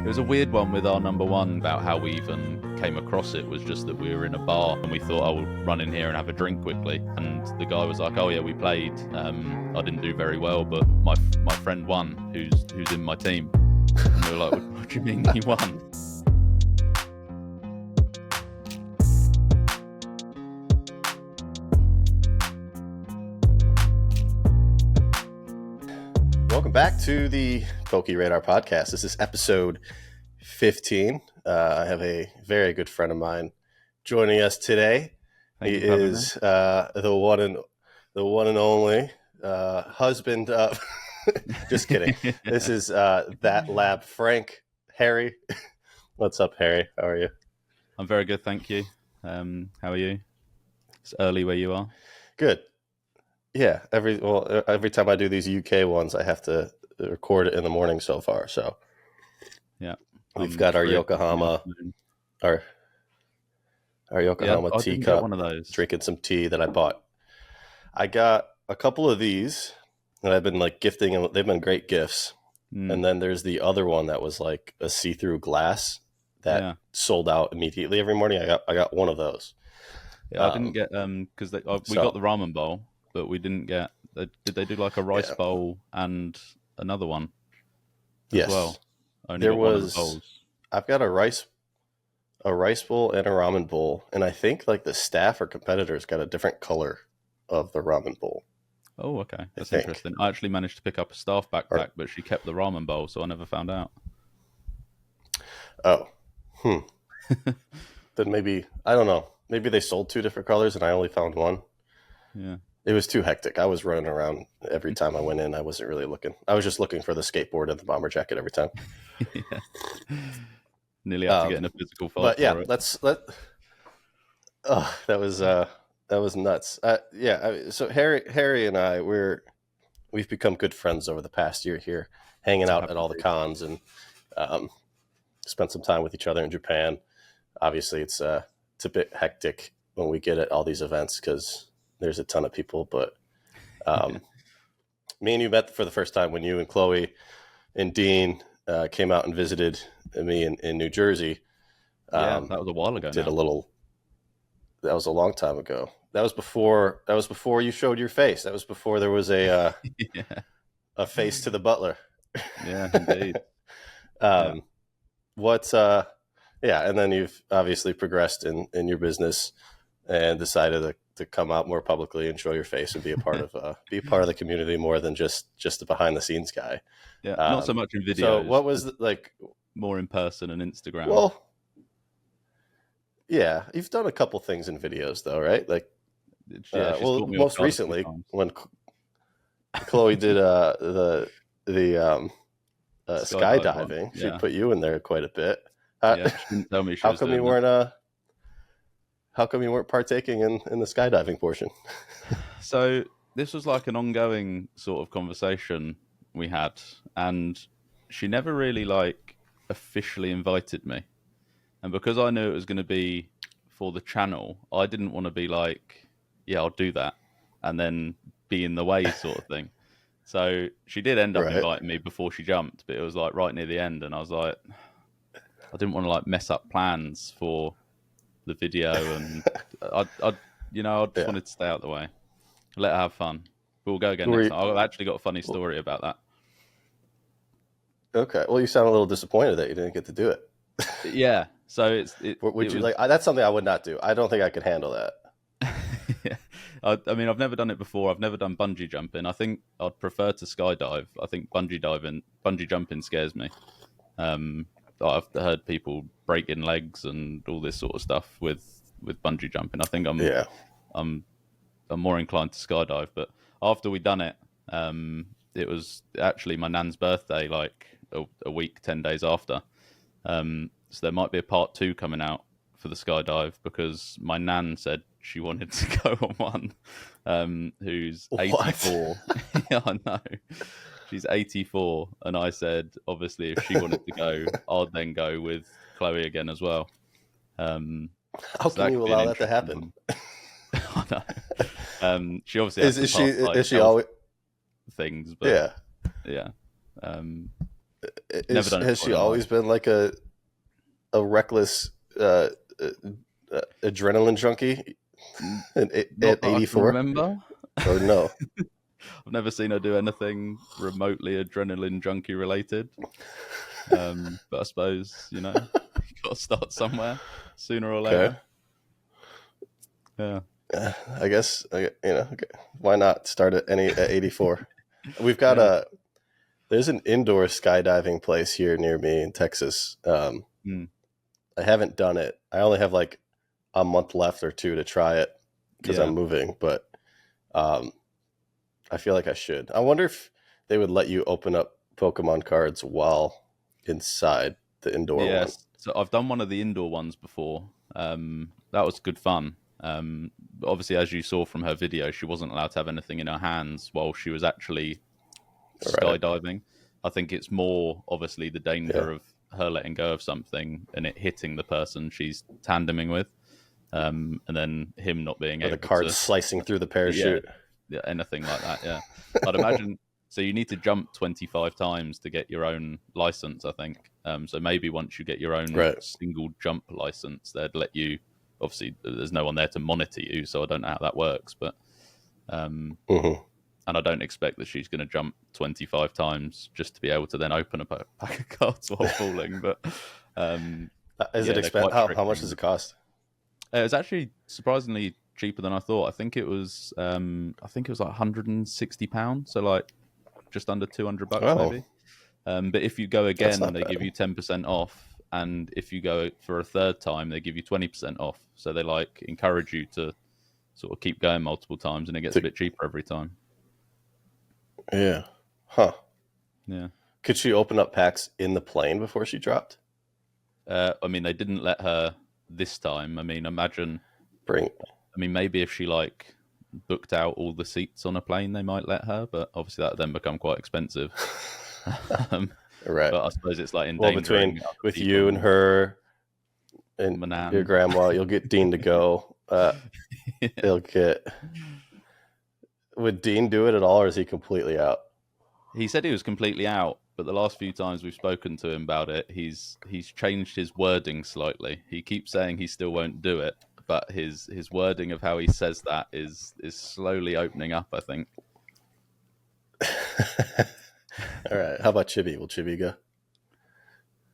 was a weird one with our number one. About how we even came across it was just that we were in a bar and we thought, I will run in here and have a drink quickly. And the guy was like, oh yeah, we played. I didn't do very well, but my friend won, who's in my team. And we were like, what do you mean he won? Welcome back to the PokeRadar podcast. This is episode 15. I have a very good friend of mine joining us today. He is the one and only husband of. Just kidding. This is that lab Frank Harry. What's up, Harry? How are you? I'm very good, thank you. How are you? It's early where you are. Good. Yeah, every time I do these UK ones, I have to record it in the morning so far. So yeah, we've got our Yokohama, our Yokohama teacup. One of those. Drinking some tea that I bought. I got a couple of these, and I've been like gifting them. They've been great gifts. And then there's the other one that was like a see-through glass that sold out immediately every morning. I got one of those. Yeah, I didn't get because we got the ramen bowl. But we didn't get. Did they do like a rice bowl and another one? As well. There was. I've got a rice bowl and a ramen bowl, and I think like the staff or competitors got a different color of the ramen bowl. Oh, okay, that's interesting. I actually managed to pick up a staff backpack, but she kept the ramen bowl, so I never found out. Oh, Then maybe I don't know. Maybe they sold two different colors, and I only found one. Yeah. It was too hectic. I was running around every time I went in. I wasn't really looking. I was just looking for the skateboard and the bomber jacket every time. Nearly had to get in a physical fight. But yeah, that was nuts. So Harry and I we've become good friends over the past year here, hanging out at all the cons and spent some time with each other in Japan. Obviously, it's a bit hectic when we get at all these events because there's a ton of people, but me and you met for the first time when you and Chloe and Dean came out and visited me in New Jersey. That was a while ago. That was a long time ago. That was before you showed your face. That was before there was a face to the butler. Yeah, indeed. And then you've obviously progressed in your business and decided to come out more publicly and show your face and be a part of the community more than just the behind the scenes guy. Yeah, not so much in videos. So what was more in person and Instagram? Well, yeah, you've done a couple things in videos though, right? Like, most recently when Chloe did the skydiving, she put you in there quite a bit. She didn't tell me she how was come doing you weren't How come you weren't partaking in the skydiving portion? So this was like an ongoing sort of conversation we had, and she never really like officially invited me. And because I knew it was going to be for the channel, I didn't want to be like, yeah, I'll do that, and then be in the way sort of thing. So she did end up inviting me before she jumped, but it was like right near the end, and I was like, I didn't want to like mess up plans for the video, and I just wanted to stay out of the way, let her have fun. But we'll go again next time. I've actually got a funny story about that. Okay, well, you sound a little disappointed that you didn't get to do it. Yeah, so that's something I would not do. I don't think I could handle that. Yeah. I mean, I've never done it before. I've never done bungee jumping. I think I'd prefer to skydive. I think bungee jumping scares me. I've heard people breaking legs and all this sort of stuff with bungee jumping. I think I'm more inclined to skydive. But after we'd done it, it was actually my nan's birthday, like a week, 10 days after. So there might be a part 2 coming out for the skydive because my nan said she wanted to go on one. Who's 84? Yeah, I know. She's 84, and I said, obviously, if she wanted to go, I'd then go with Chloe again as well. How can you allow that to happen? I know. She obviously is she always things, but yeah. Never done it Has before she in my always life. been like a reckless adrenaline junkie at Not that I can 84? remember. Or no? I've never seen her do anything remotely adrenaline junkie related. But I suppose, you got to start somewhere sooner or Okay. later. Yeah. I guess, okay. Why not start at 84? We've got Yeah. there's an indoor skydiving place here near me in Texas. Mm. I haven't done it. I only have like a month left or two to try it because Yeah. I'm moving, but I feel like I should. I wonder if they would let you open up Pokemon cards while inside the indoor one. Yes. So I've done one of the indoor ones before. That was good fun. But obviously, as you saw from her video, she wasn't allowed to have anything in her hands while she was actually Right. skydiving. I think it's more obviously the danger Yeah. of her letting go of something and it hitting the person she's tandeming with, and then him not being Or the able card to, slicing through the yeah, parachute. yeah, anything like that. Yeah, I'd imagine. So you need to jump 25 times to get your own license, I think. So maybe once you get your own Right. single jump license, they'd let you. Obviously, there's no one there to monitor you, so I don't know how that works. But Mm-hmm. and I don't expect that she's going to jump 25 times just to be able to then open a pack of cards while falling. But Is yeah, it they're expensive? quite How much strict. does it cost? It's actually surprisingly cheaper than I thought. I think it was like £160, so like just under $200 Oh, maybe. But if you go that's again, not they give bad. you 10% off, and if you go for a third time, they give you 20% off. So they like encourage you to sort of keep going multiple times, and it gets a bit cheaper every time. Yeah. Huh. Yeah. Could she open up packs in the plane before she dropped? I mean, they didn't let her this time. I mean, Bring. maybe if she like booked out all the seats on a plane, they might let her, but obviously that would then become quite expensive. Right. But I suppose it's like Well, endangering between other with people you and her and your Manan. grandma, you'll get Dean to go. Yeah. He'll get. Would Dean do it at all, or is he completely out? He said he was completely out, but the last few times we've spoken to him about it, he's changed his wording slightly. He keeps saying he still won't do it, but his wording of how he says that is slowly opening up, I think. All right. How about Chibi? Will Chibi go?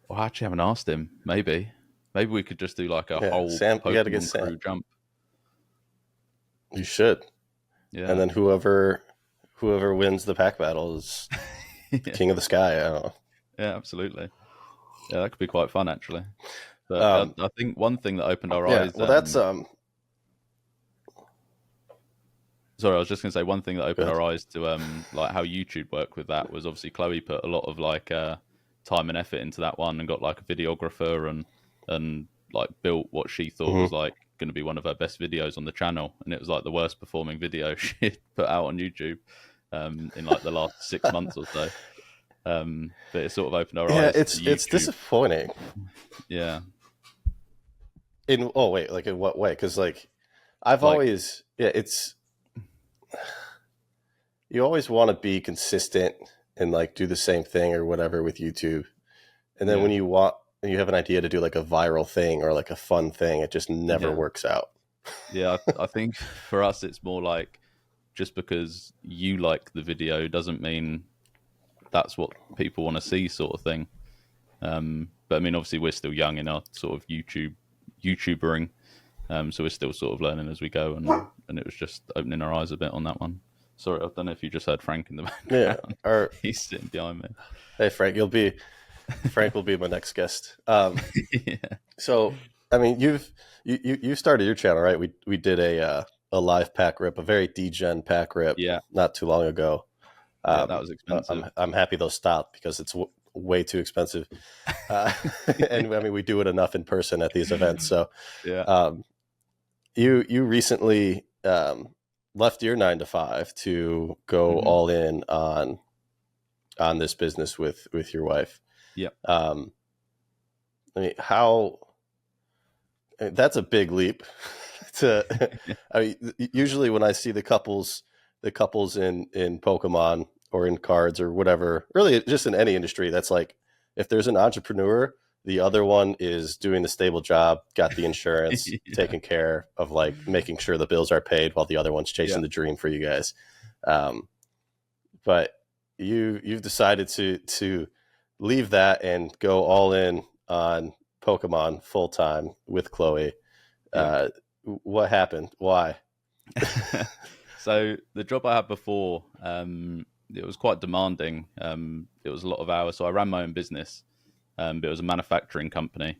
Well, I actually haven't asked him. Maybe we could just do like a Yeah, whole Sam. You got to get Pokemon Sam. crew jump. You should. Yeah. And then whoever wins the pack battle is king of the sky. I don't know. Yeah, absolutely. Yeah, that could be quite fun actually. But I think one thing that opened our eyes. Well, that's Sorry, I was just going to say one thing that opened Good. our eyes to like how YouTube worked with that was obviously Chloe put a lot of like time and effort into that one and got like a videographer and like built what she thought was like going to be one of her best videos on the channel, and it was like the worst performing video she put out on YouTube in like the last 6 months or so. But it sort of opened our eyes. It's disappointing. Yeah. In what way? Because like I've always it's you always want to be consistent and like do the same thing or whatever with YouTube, and then when you have an idea to do like a viral thing or like a fun thing, it just never works out. Yeah, I think for us it's more like just because you like the video doesn't mean that's what people want to see, sort of thing. But I mean, obviously we're still young in our sort of YouTubering, so we're still sort of learning as we go, and it was just opening our eyes a bit on that one. Sorry, I don't know if you just heard Frank in the background. Yeah, He's sitting behind me. Hey Frank, Frank will be my next guest. So I mean, you started your channel, right? We did a live pack rip, a very degen pack rip, not too long ago. That was expensive. I'm happy those stopped because it's way too expensive. And I mean, we do it enough in person at these events. So you recently left your 9-to-5 to go all in on this business with your wife. Yeah. I mean, that's a big leap to, I mean, usually when I see the couples in Pokemon or in cards or whatever, really just in any industry, that's like, if there's an entrepreneur, the other one is doing the stable job, got the insurance, taking care of like making sure the bills are paid, while the other one's chasing the dream for you guys. But you've decided to leave that and go all in on Pokemon full time with Chloe. What happened? Why? So the job I had before, it was quite demanding. It was a lot of hours. So I ran my own business, but it was a manufacturing company.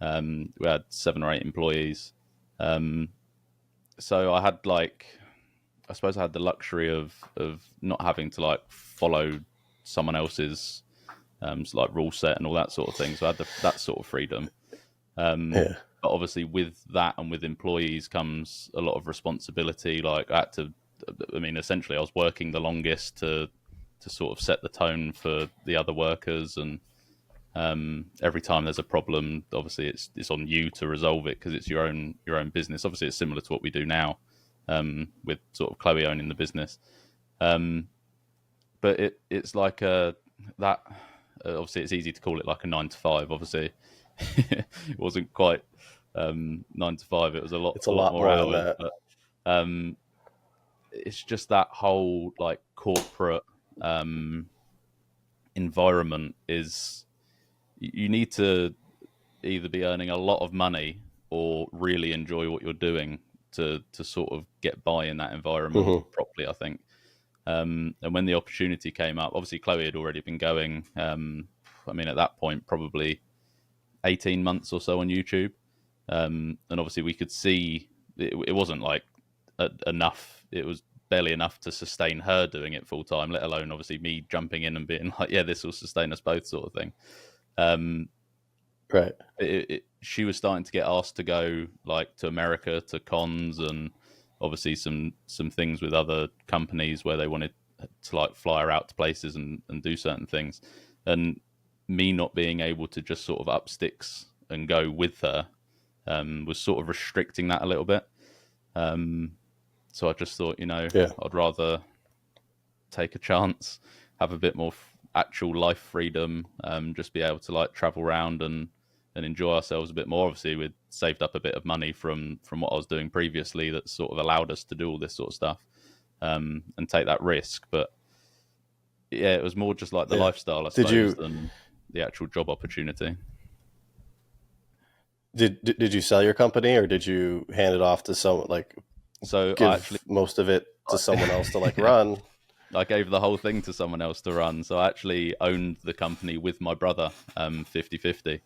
We had 7 or 8 employees. So I had I suppose I had the luxury of not having to like follow someone else's like rule set and all that sort of thing. So I had that sort of freedom. But obviously with that and with employees comes a lot of responsibility. Like essentially I was working the longest to sort of set the tone for the other workers, and every time there's a problem, obviously it's on you to resolve it because it's your own business. Obviously it's similar to what we do now, with sort of Chloe owning the business. But it's like that. Obviously, it's easy to call it like a 9 to 5. Obviously, it wasn't quite 9 to 5. It was a lot. It's a lot more hours, than that. But it's just that whole like corporate environment is. You need to either be earning a lot of money or really enjoy what you're doing to sort of get by in that environment properly, I think. And when the opportunity came up, obviously Chloe had already been going, at that point, probably 18 months or so on YouTube. And obviously we could see it wasn't like enough. It was barely enough to sustain her doing it full time, let alone obviously me jumping in and being like, yeah, this will sustain us both sort of thing. Right. She was starting to get asked to go like to America to cons, and obviously some things with other companies where they wanted to like fly her out to places and do certain things, and me not being able to just sort of up sticks and go with her was sort of restricting that a little bit. So I just thought, I'd rather take a chance, have a bit more actual life freedom, just be able to like travel around and enjoy ourselves a bit more. Obviously we'd saved up a bit of money from what I was doing previously that sort of allowed us to do all this sort of stuff, and take that risk. But yeah, it was more just like the lifestyle, I suppose, than the actual job opportunity. Did you sell your company, or did you hand it off to someone, like, so give most of it to someone else to like run? I gave the whole thing to someone else to run. So I actually owned the company with my brother, 50-50.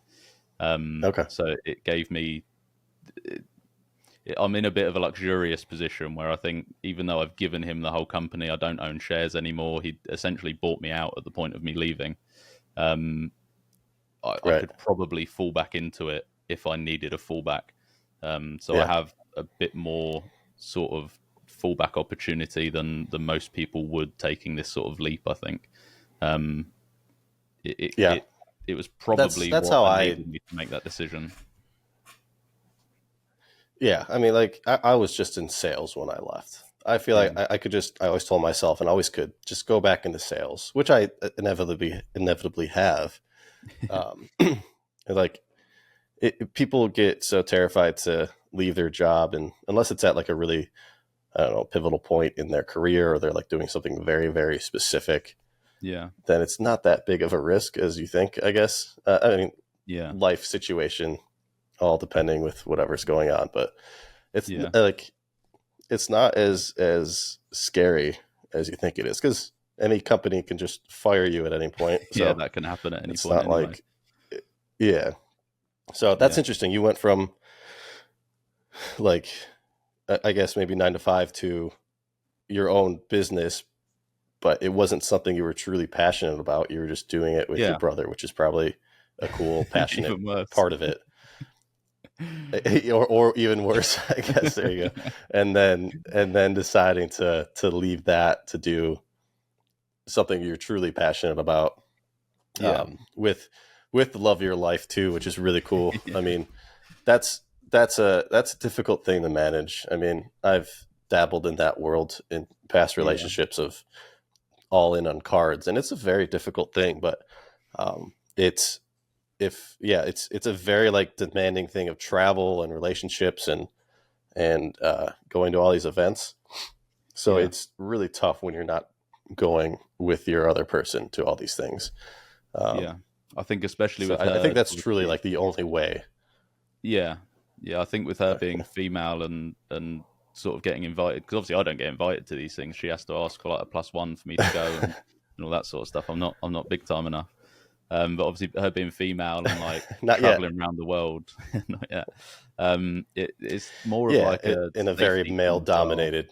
Okay. So it gave me... I'm in a bit of a luxurious position where I think even though I've given him the whole company, I don't own shares anymore. He essentially bought me out at the point of me leaving. I could probably fall back into it if I needed a fallback. So I have a bit more sort of fallback opportunity than most people would taking this sort of leap, I think. It was probably that's what how I needed me to make that decision. Yeah, I mean, like, I was just in sales when I left. I feel like I could just, I always told myself, and I always could, just go back into sales, which I inevitably have. Like, people get so terrified to leave their job, and unless it's at like a really, I don't know, pivotal point in their career, or they're like doing something very, very specific, then it's not that big of a risk as you think, I guess. Life situation, all depending with whatever's going on, but it's like, it's not as scary as you think it is, because any company can just fire you at any point. So that can happen at any it's point. Not anyway. So that's interesting. You went from like, I guess maybe 9 to 5 to your own business, but it wasn't something you were truly passionate about. You were just doing it with your brother, which is probably a cool, passionate part of it. or even worse, I guess. There you go. And then deciding to leave that to do something you're truly passionate about, with the love of your life too, which is really cool. I mean, that's a difficult thing to manage. I mean, I've dabbled in that world in past relationships of all in on cards, and it's a very difficult thing. But it's a very like demanding thing of travel and relationships and going to all these events. So it's really tough when you're not going with your other person to all these things. I think especially with her, I think that's truly like the only way. Yeah, I think with her being female and sort of getting invited, because obviously I don't get invited to these things. She has to ask for like a +1 for me to go and all that sort of stuff. I'm not big time enough. But obviously her being female and like traveling around the world, not yet. It's more of like in a very male dominated.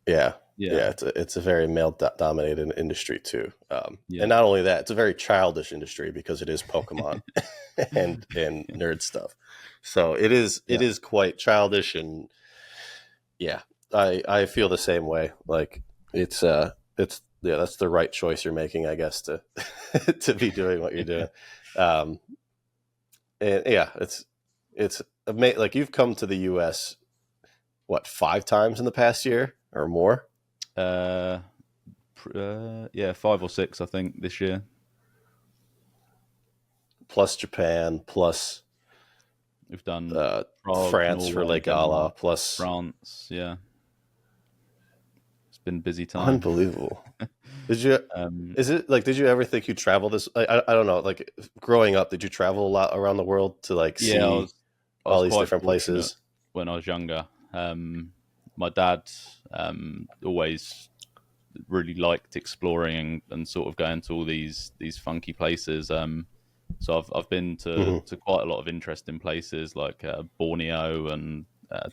It's a very male dominated industry too. And not only that, it's a very childish industry because it is Pokemon and nerd stuff. So it is quite childish, and I feel the same way. Like it's that's the right choice you're making, I guess, to to be doing what you're doing. And it's amazing. Like you've come to the US, what, 5 times in the past year or more? 5 or 6, I think, this year. Plus Japan, plus we've done Prague, France, Norway, for Lake Ala, plus France. Yeah, it's been busy time. Unbelievable. Did you? Did you ever think you'd travel this? I don't know. Like growing up, did you travel a lot around the world to like see all these different places? When I was younger, my dad always really liked exploring and sort of going to all these funky places. So I've been to quite a lot of interesting places like Borneo and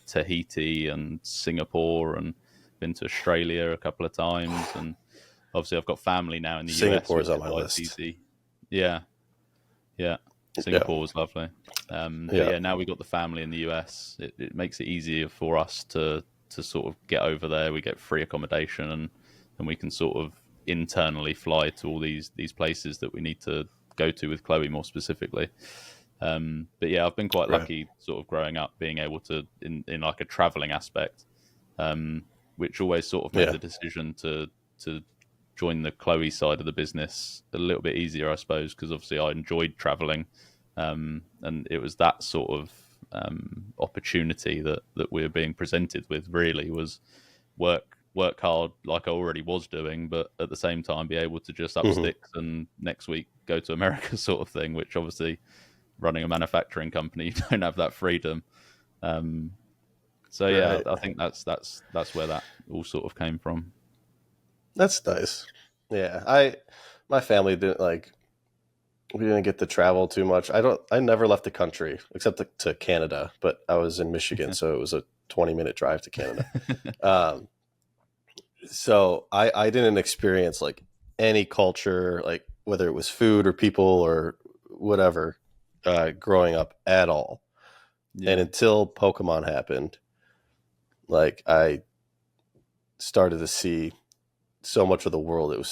Tahiti and Singapore, and been to Australia a couple of times. And obviously I've got family now in the US. Singapore's on my list. Easy. Yeah. Singapore was lovely. Now we've got the family in the US. It makes it easier for us to sort of get over there. We get free accommodation, and we can sort of internally fly to all these places that we need to go to with Chloe more specifically. But yeah, I've been quite lucky sort of growing up being able to in like a traveling aspect, which always sort of made the decision to join the Chloe side of the business a little bit easier, I suppose, because obviously I enjoyed traveling, and it was that sort of opportunity that we were being presented with. Really was work hard like I already was doing, but at the same time be able to just up sticks and next week go to America sort of thing, which obviously running a manufacturing company, you don't have that freedom. I think that's where that all sort of came from. That's nice. Yeah, my family didn't we didn't get to travel too much. I never left the country except to Canada, but I was in Michigan, so it was a 20-minute drive to Canada. So I didn't experience like any culture, like whether it was food or people or whatever, growing up at all. Yeah. And until Pokemon happened, like I started to see so much of the world. It's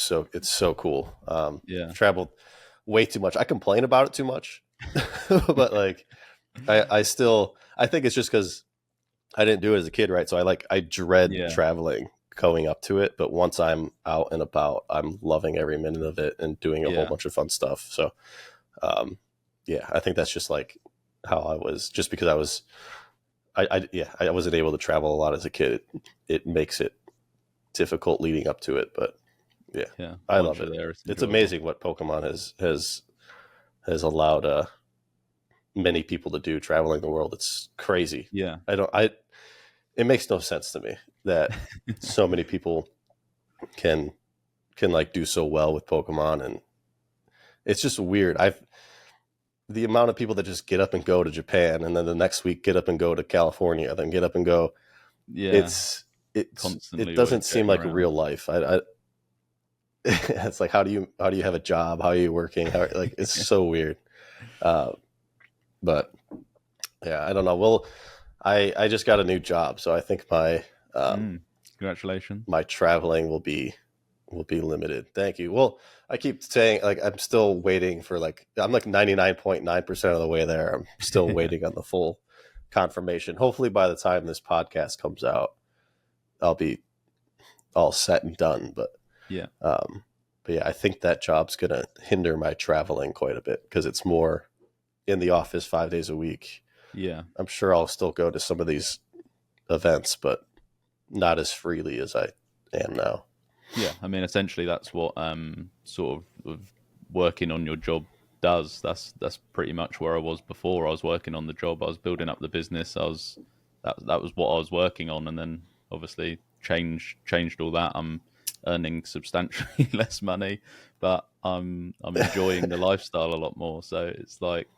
so cool. I've traveled way too much. I complain about it too much, but like I think it's just because I didn't do it as a kid, right? So I dread traveling going up to it, but once I'm out and about, I'm loving every minute of it and doing a whole bunch of fun stuff. So I think that's just like how I was, just because I wasn't able to travel a lot as a kid. It makes it difficult leading up to it, but I love it. It's amazing what Pokemon has allowed many people to do traveling the world. It's crazy. It makes no sense to me that so many people can like do so well with Pokemon, and it's just weird. The amount of people that just get up and go to Japan, and then the next week get up and go to California, then get up and go. It doesn't seem like real life. It's like, how do you have a job? How are you working? It's so weird. But yeah, I don't know. Well, I just got a new job, so I think my congratulations. My traveling will be limited. Thank you. Well, I keep saying I'm still waiting for I'm 99.9% of the way there. I'm still waiting on the full confirmation. Hopefully by the time this podcast comes out, I'll be all set and done. But Yeah. yeah, I think that job's going to hinder my traveling quite a bit because it's more in the office 5 days a week. Yeah. I'm sure I'll still go to some of these events, but not as freely as I am now. Yeah, I mean, essentially, that's what sort of working on your job does. That's pretty much where I was before. I was working on the job. I was building up the business. That was what I was working on, and then obviously changed all that. I'm earning substantially less money, but I'm enjoying the lifestyle a lot more. So it's like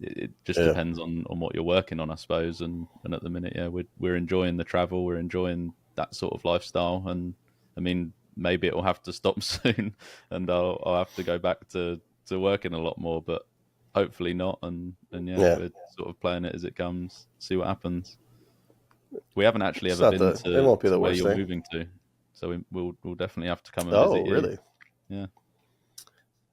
it just depends on what you're working on, I suppose. And at the minute, yeah, we're enjoying the travel. We're enjoying that sort of lifestyle, and I mean, maybe it will have to stop soon, and I'll have to go back to working a lot more, but hopefully not. And yeah, we're sort of playing it as it comes, see what happens. We haven't actually ever been to where you're moving to, so we'll definitely have to come and visit you. Oh, really?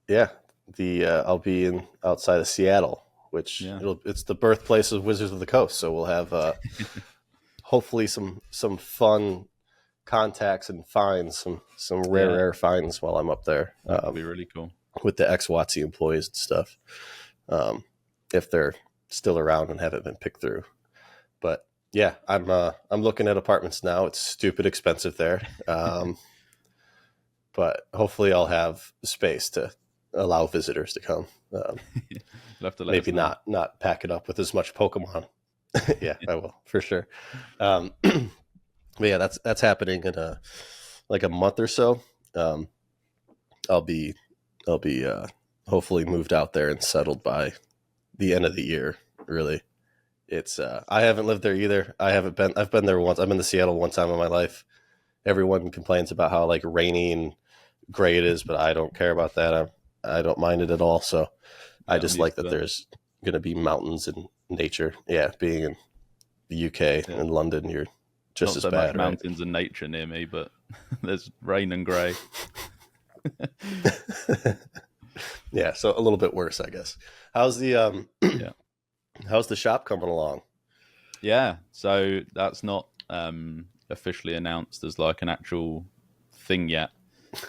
Yeah. Yeah. I'll be outside of Seattle, which it's the birthplace of Wizards of the Coast. So we'll have hopefully some fun contacts and finds, some rare finds while I'm up there. That'd be really cool with the ex-WotC employees and stuff, if they're still around and haven't been picked through. But yeah, I'm looking at apartments now. It's stupid expensive there, but hopefully I'll have space to allow visitors to come. Maybe not pack it up with as much Pokemon. Yeah, I will for sure. But yeah, that's happening in a month or so. I'll be hopefully moved out there and settled by the end of the year. Really, it's I haven't lived there either. I've been there once. I've been to Seattle one time in my life. Everyone complains about how like rainy and gray it is, but I don't care about that. I don't mind it at all. So I just like that there's going to be mountains and nature. Yeah, being in the UK and London, you're just as bad. Not so much mountains and nature near me, but there's rain and grey. Yeah, so a little bit worse, I guess. How's the how's the shop coming along? Yeah, so that's not officially announced as like an actual thing yet.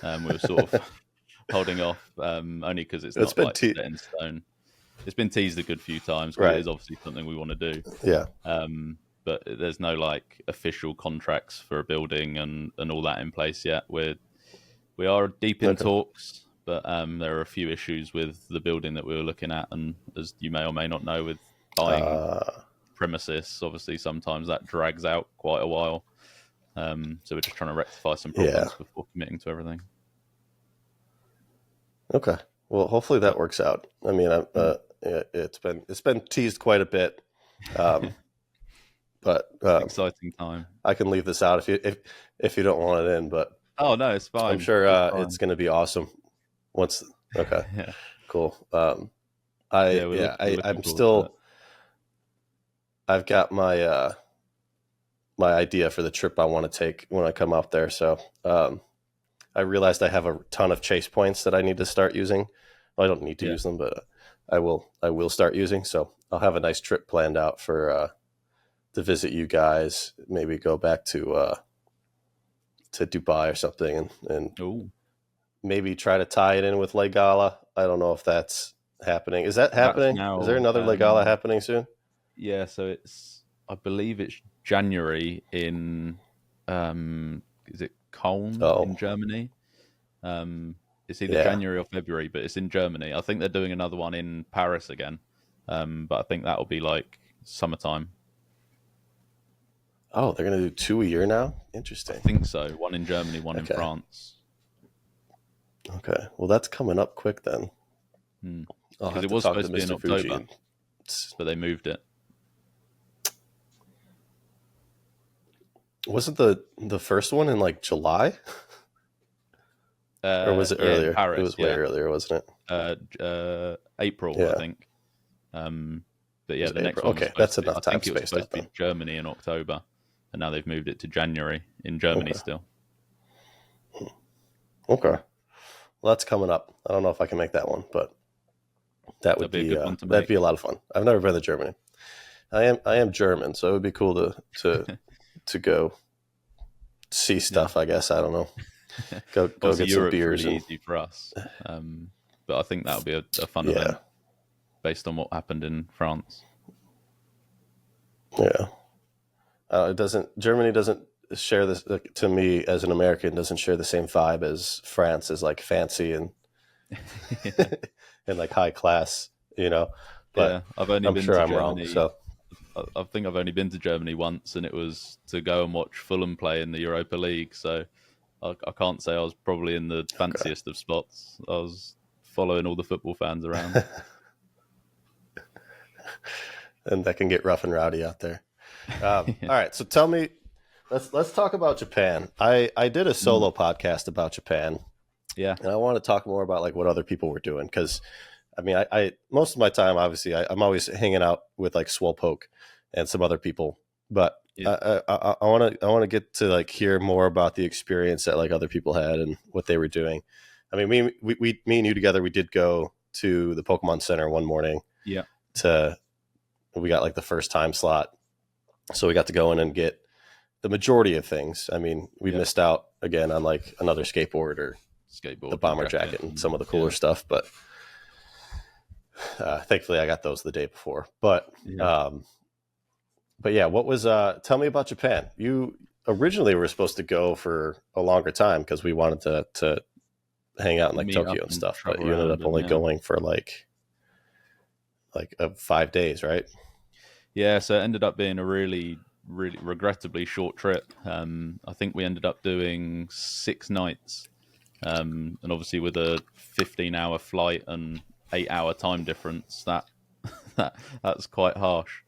We're sort of holding off only because it's not like set in stone. It's been teased a good few times, but it is obviously something we want to do. Yeah. But there's no like official contracts for a building and all that in place yet. We are deep in talks, but there are a few issues with the building that we were looking at, and as you may or may not know, with buying premises, obviously sometimes that drags out quite a while. So we're just trying to rectify some problems before committing to everything. Okay, well, hopefully that works out. I mean, it's been teased quite a bit, but exciting time. I can leave this out if you don't want it in, but. Oh no, it's fine. I'm sure it's going to be awesome. Cool. I'm still. I've got my my idea for the trip I want to take when I come out there. So I realized I have a ton of chase points that I need to start using. Well, I don't need to use them, but I will start using. So I'll have a nice trip planned out for to visit you guys. Maybe go back to Dubai or something, and maybe try to tie it in with Legala. I don't know if that's happening. Is that happening? Is there another Legala happening soon? Yeah, so I believe it's January in is it Köln in Germany? It's either January or February, but it's in Germany. I think they're doing another one in Paris again, but I think that'll be like summertime. Oh, they're going to do 2 a year now? Interesting. I think so. One in Germany, one in France. Okay. Well, that's coming up quick then. Because it was supposed to be in October, but they moved it. Wasn't the first one in like July? Or was it earlier? Paris, it was way earlier, wasn't it? April, I think. But yeah, the next one. Okay, that's enough time. I think it was supposed to be Germany in October, and now they've moved it to January in Germany still. Okay, well, that's coming up. I don't know if I can make that one, but that'd be a good one to make. That'd be a lot of fun. I've never been to Germany. I am German, so it would be cool to go see stuff. I guess I don't know. Go get some Europe's beers. Really easy for us, but I think that'll be a fun event based on what happened in France. Yeah, Germany doesn't share this, to me as an American, doesn't share the same vibe as France, is like fancy and and like high class, but I've only I'm been sure to I'm Germany. wrong. So I think I've only been to Germany once, and it was to go and watch Fulham play in the Europa League. So I can't say I was probably in the fanciest of spots. I was following all the football fans around. And that can get rough and rowdy out there. All right, so tell me, let's talk about Japan. I did a solo podcast about Japan. Yeah, and I want to talk more about like what other people were doing, because I mean, I most of my time, obviously, I'm always hanging out with like Swolpoke and some other people, but I want to get to like hear more about the experience that like other people had and what they were doing. I mean, me and you together, we did go to the Pokemon Center one morning. Yeah. We got like the first time slot, so we got to go in and get the majority of things. I mean, we missed out again on like another skateboard or the bomber jacket and some of the cooler stuff, but thankfully I got those the day before. But yeah, what was tell me about Japan. You originally were supposed to go for a longer time because we wanted to hang out in like Tokyo and stuff, but you ended up only going for like 5 days, right? Yeah, so it ended up being a really regrettably short trip. I think we ended up doing 6 nights, and obviously with a 15-hour flight and 8-hour time difference, that's quite harsh.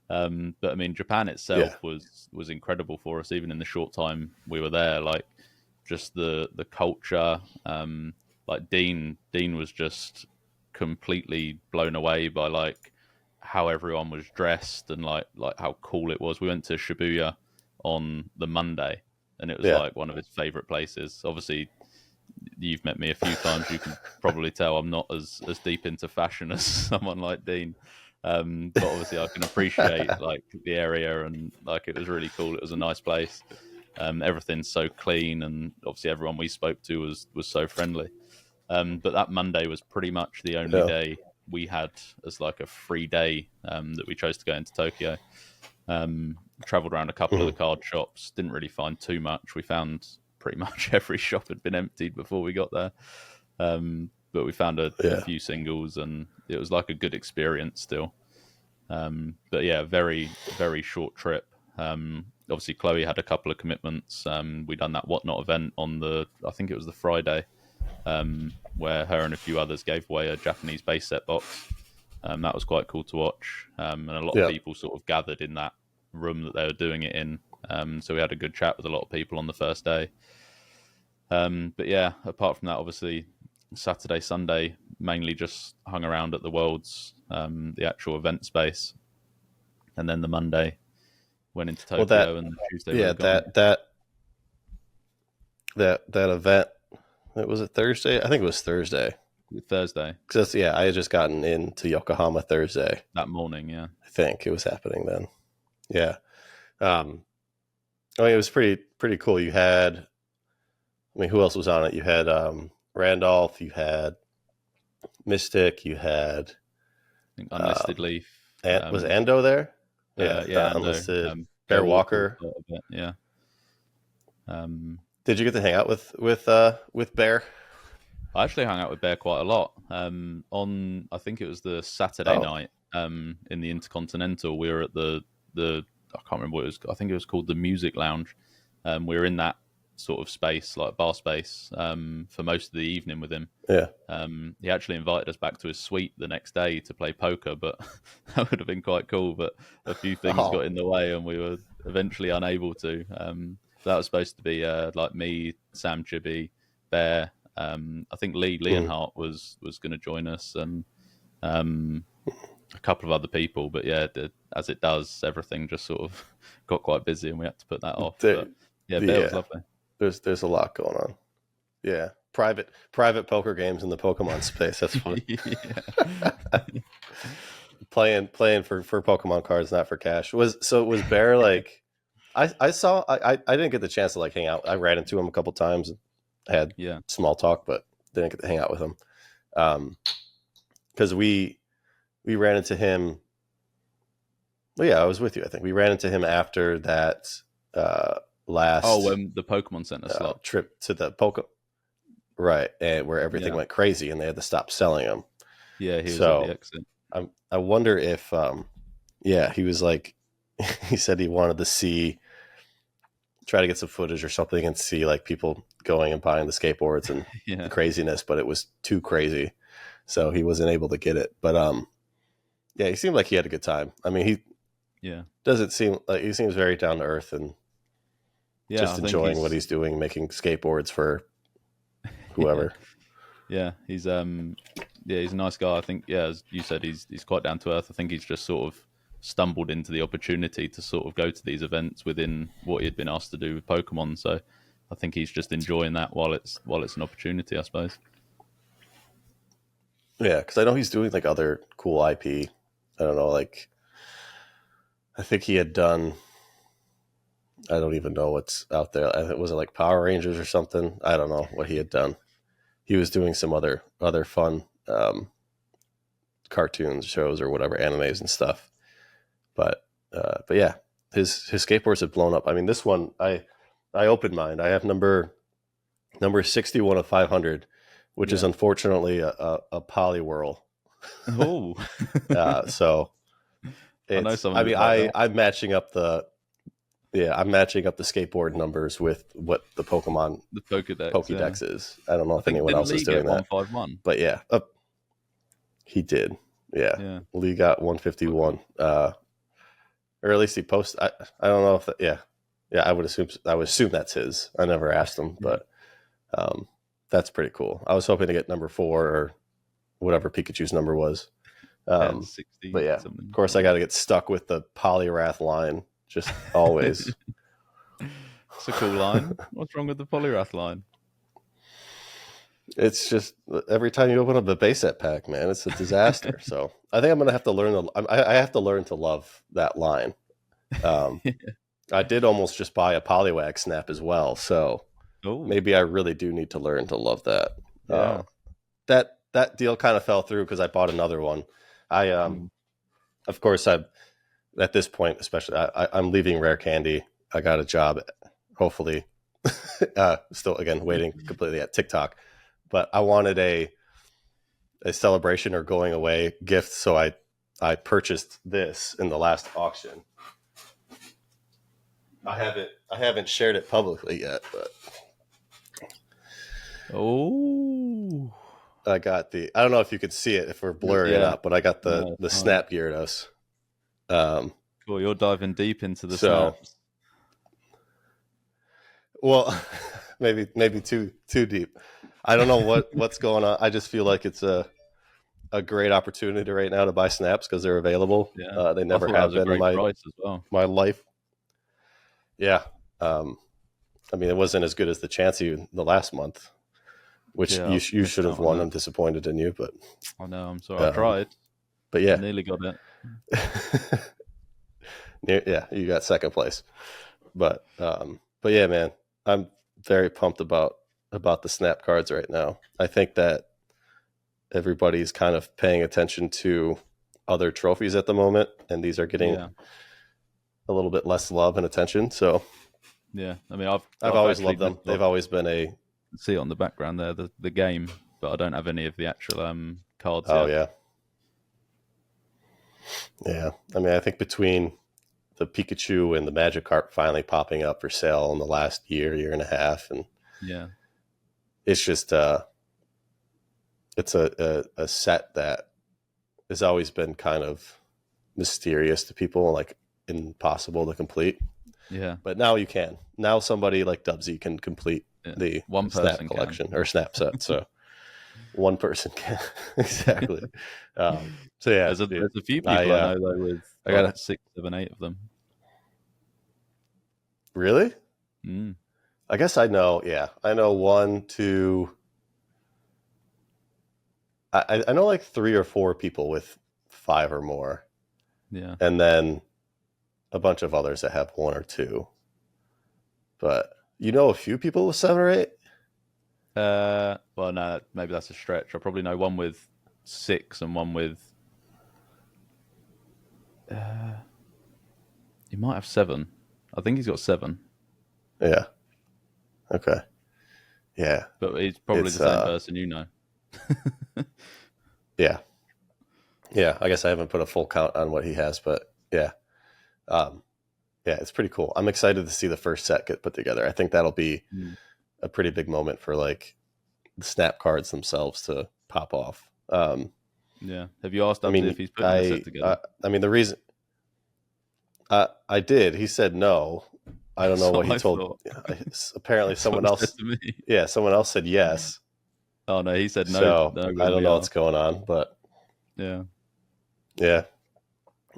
But I mean, Japan itself was incredible for us, even in the short time we were there. Like, just the culture. Like Dean was just completely blown away by like how everyone was dressed and like how cool it was. We went to Shibuya on the Monday, and it was like one of his favorite places. Obviously, you've met me a few times. You can probably tell I'm not as deep into fashion as someone like Dean. But obviously I can appreciate like the area, and like it was really cool. It was a nice place. Everything's so clean, and obviously everyone we spoke to was so friendly. But that Monday was pretty much the only day we had as like a free day that we chose to go into Tokyo. Traveled around a couple of the card shops, didn't really find too much. We found pretty much every shop had been emptied before we got there. But we found a few singles, and it was like a good experience still. But yeah, very, very short trip. Obviously, Chloe had a couple of commitments. We done that Whatnot event on I think it was the Friday, where her and a few others gave away a Japanese base set box. That was quite cool to watch. And a lot of people sort of gathered in that room that they were doing it in. So we had a good chat with a lot of people on the first day. But yeah, apart from that, obviously, Saturday, Sunday, mainly just hung around at the Worlds, the actual event space. And then the Monday went into Tokyo, and the Tuesday. Yeah, that event. Was it Thursday? I think it was Thursday. Thursday. Because I had just gotten into Yokohama Thursday. That morning, yeah. I think it was happening then. Yeah. I mean, it was pretty cool. You had, I mean, who else was on it? You had Randolph, you had Mystic, you had I think Unlisted Leaf. Was Ando there? Yeah, Ando, Unlisted. Bear Walker. Yeah. Did you get to hang out with Bear? I actually hung out with Bear quite a lot. On I think it was the Saturday night, in the Intercontinental, we were at the I can't remember what it was. I think it was called the Music Lounge. We were in that sort of space, like bar space, for most of the evening with him. Yeah. He actually invited us back to his suite the next day to play poker, but that would have been quite cool. But a few things got in the way, and we were eventually unable to. That was supposed to be like me, Sam Chibi, Bear. I think Lee Leonhardt was going to join us, and a couple of other people. But yeah, as it does, everything just sort of got quite busy, and we had to put that off. But yeah, Bear was lovely. There's a lot going on. Yeah, private poker games in the Pokemon space. That's fun. playing for Pokemon cards, not for cash. Was Bear like? I saw I didn't get the chance to like hang out. I ran into him a couple times, had small talk, but didn't get to hang out with him. Because we ran into him. Well, yeah, I was with you. I think we ran into him after that last the Pokemon Center slot trip to the right, and where everything went crazy and they had to stop selling them. Yeah, he was at the exit. I wonder if he was like he said he wanted to try to get some footage or something and see like people going and buying the skateboards and the craziness, but it was too crazy, so he wasn't able to get it. But he seemed like he had a good time. I mean, he doesn't seem like he seems very down to earth and just enjoying what he's doing, making skateboards for whoever. He's he's a nice guy. I think as you said, he's quite down to earth. I think he's just sort of stumbled into the opportunity to sort of go to these events within what he had been asked to do with Pokemon. So I think he's just enjoying that while it's an opportunity, I suppose. Yeah, because I know he's doing like other cool IP. I don't know, like I think he had done. I don't even know what's out there. Was it like Power Rangers or something? I don't know what he had done. He was doing some other fun cartoons, shows, or whatever, animes and stuff. But yeah, his skateboards have blown up. I mean, this one I opened mine. I have number 61 of 500, which is unfortunately a Poliwhirl. Oh, so I'm matching up the skateboard numbers with what the Pokédex is. I don't know if anyone else is doing that. 151. But yeah, he did. Yeah. Lee got 151. Or at least he posted. I don't know if I would assume that's his. I never asked him, but that's pretty cool. I was hoping to get number 4 or whatever Pikachu's number was. 60, but yeah, of course I got to get stuck with the Poliwrath line, just always. It's a cool line. What's wrong with the Poliwrath line? It's just every time you open up a base set pack, man, it's a disaster. So I think I'm gonna have to learn. I have to learn to love that line. I did almost just buy a Poliwag Snap as well, so maybe I really do need to learn to love that. Yeah. That deal kind of fell through because I bought another one. Of course, at this point, especially, I'm leaving Rare Candy. I got a job, hopefully. Still, again, waiting completely at TikTok. But I wanted a celebration or going away gift, so I purchased this in the last auction. I haven't shared it publicly yet, but I got I don't know if you could see it if we're blurring it up, but I got the Snap Gyarados. Cool, you're diving deep into the snaps. Well, maybe too deep. I don't know what's going on. I just feel like it's a great opportunity right now to buy snaps because they're available. Yeah. They never have been in my life. Yeah. I mean, it wasn't as good as the Chansey the last month, which you should have won. I'm disappointed in you, but I know. I'm sorry. I tried, but yeah, I nearly got it. Yeah, you got second place, but yeah, man, I'm very pumped about the Snap cards right now. I think that everybody's kind of paying attention to other trophies at the moment, and these are getting a little bit less love and attention. So yeah, I mean, I've always loved them. They've always been see it on the background there, the game, but I don't have any of the actual cards. Oh yet. Yeah. I mean, I think between the Pikachu and the Magikarp finally popping up for sale in the last year and a half, and it's just it's a set that has always been kind of mysterious to people, like impossible to complete. Yeah, but now you can. Now somebody like Dubsy can complete the one Snap collection or Snap set. So one person can exactly. So yeah, there's a few people I know though with I got 6, 7, 8 of them. Really? I guess I know. Yeah, I know 1, 2. I know like 3 or 4 people with 5 or more. Yeah, and then a bunch of others that have 1 or 2. but you know a few people with 7 or 8. Well, no, maybe that's a stretch. I probably know one with 6 and one with. He might have 7. I think he's got 7. Yeah. Okay. Yeah. But he's probably the same person, you know. Yeah. Yeah. I guess I haven't put a full count on what he has, but yeah. Yeah, it's pretty cool. I'm excited to see the first set get put together. I think that'll be a pretty big moment for like the snap cards themselves to pop off. Yeah. Have you asked Dubsy if he's putting the set together? I mean, the reason I did, he said no. I don't know what he told. Apparently, someone else. Yeah, someone else said yes. Oh no, he said no. So no I don't know what's going on, but yeah.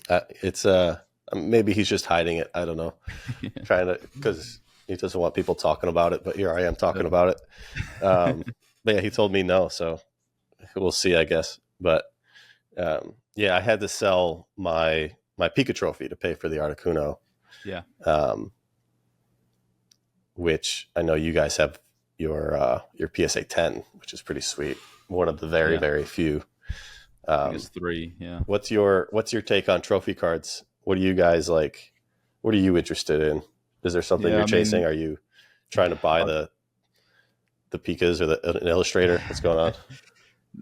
It's maybe he's just hiding it. I don't know, trying to, because he doesn't want people talking about it. But here I am talking about it. But yeah, he told me no, so we'll see, I guess. But yeah, I had to sell my Pika trophy to pay for the Articuno. Yeah. Which I know you guys have your PSA 10, which is pretty sweet. One of the very few. I think it's 3. Yeah. What's your take on trophy cards? What do you guys like? What are you interested in? Is there something you're chasing? Are you trying to buy the Pikas or an illustrator? What's going on?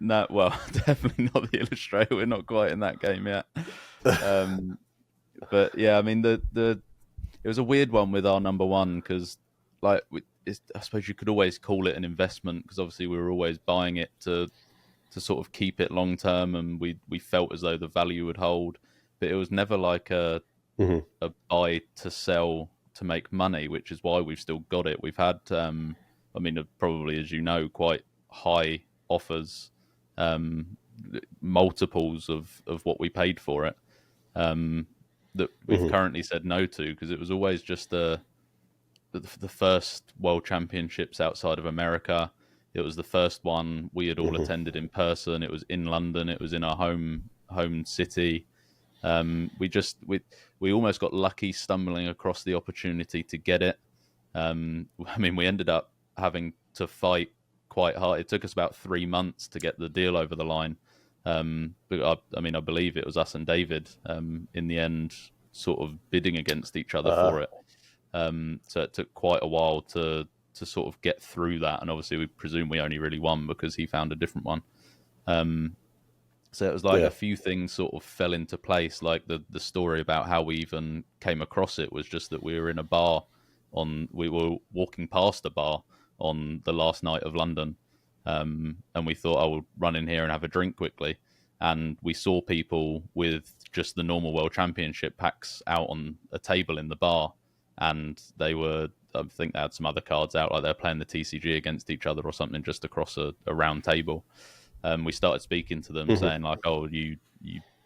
No, well, definitely not the illustrator. We're not quite in that game yet. But yeah, I mean, it was a weird one with our number one because, like, I suppose you could always call it an investment because obviously we were always buying it to sort of keep it long term, and we felt as though the value would hold. But it was never like a buy to sell to make money, which is why we've still got it. We've had, I mean, probably, as you know, quite high offers, multiples of what we paid for it, that we've currently said no to because it was always just the first World Championships outside of America. It was the first one we had all attended in person. It was in London. It was in our home city. We almost got lucky stumbling across the opportunity to get it. I mean, we ended up having to fight quite hard. It took us about 3 months to get the deal over the line. But I mean, I believe it was us and David in the end, sort of bidding against each other for it. So it took quite a while to sort of get through that, and obviously we presume we only really won because he found a different one. So it was like a few things sort of fell into place. Like the story about how we even came across it was just that we were in a bar we were walking past a bar on the last night of London, and we thought I would run in here and have a drink quickly, and we saw people with just the normal World Championship packs out on a table in the bar, and they were, I think they had some other cards out, like they're playing the TCG against each other or something, just across a round table. We started speaking to them, saying like, "Oh, you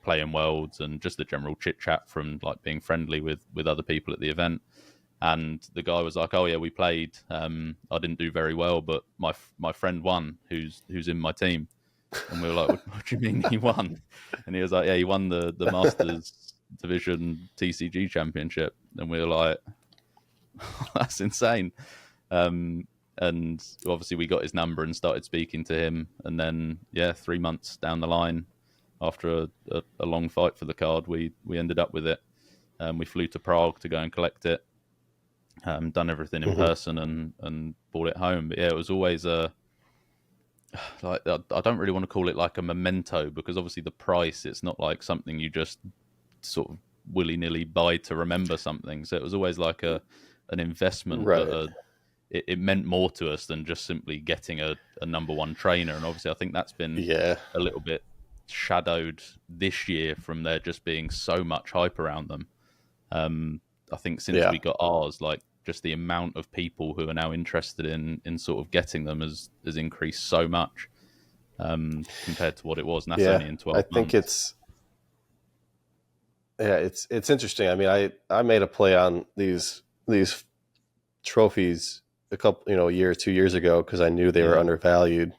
play in Worlds," and just the general chit chat from like being friendly with other people at the event. And the guy was like, "Oh yeah, we played. I didn't do very well, but my friend won, who's in my team." And we were like, "What do you mean he won?" And he was like, "Yeah, he won the Masters Division TCG Championship." And we were like, "That's insane." And obviously we got his number and started speaking to him. And then, 3 months down the line, after a long fight for the card, we ended up with it. We flew to Prague to go and collect it. Done everything in person and brought it home. But yeah, it was always like, I don't really want to call it like a memento, because obviously the price, it's not like something you just sort of willy-nilly buy to remember something. So it was always like an investment, right? That it meant more to us than just simply getting a number one trainer. And obviously I think that's been a little bit shadowed this year from there just being so much hype around them. I think since we got ours, like just the amount of people who are now interested in sort of getting them has increased so much compared to what it was. And that's only in 12 months. I think it's interesting. I mean, I made a play on these trophies a year or 2 years ago, because I knew they were undervalued,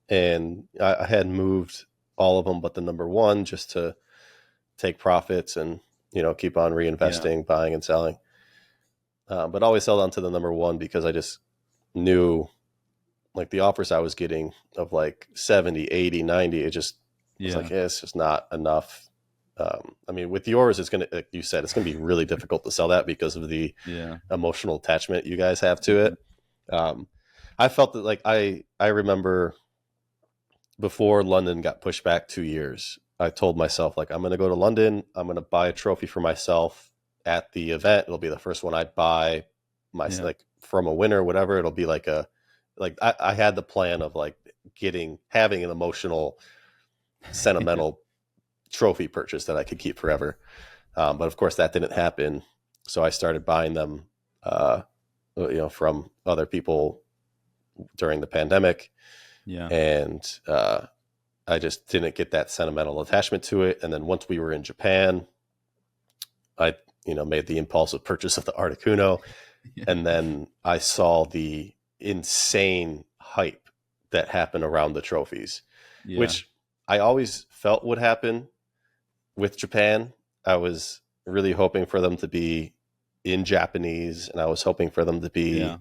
and I had moved all of them but the number one just to take profits and keep on reinvesting, buying and selling. but always held on to the number one because I just knew like the offers I was getting of like 70, 80, 90, it just was like, it's just not enough. I mean, with yours, it's going to, like you said, it's going to be really difficult to sell that because of the emotional attachment you guys have to it. I felt that like, I remember before London got pushed back 2 years, I told myself like, I'm going to go to London. I'm going to buy a trophy for myself at the event. It'll be the first one I buy like from a winner, whatever. It'll be like I had the plan of like having an emotional, sentimental trophy purchase that I could keep forever. But of course that didn't happen. So I started buying them, from other people during the pandemic. Yeah. And, I just didn't get that sentimental attachment to it. And then once we were in Japan, I, made the impulsive purchase of the Articuno. And then I saw the insane hype that happened around the trophies, which I always felt would happen with Japan. I was really hoping for them to be in Japanese, and I was hoping for them to be a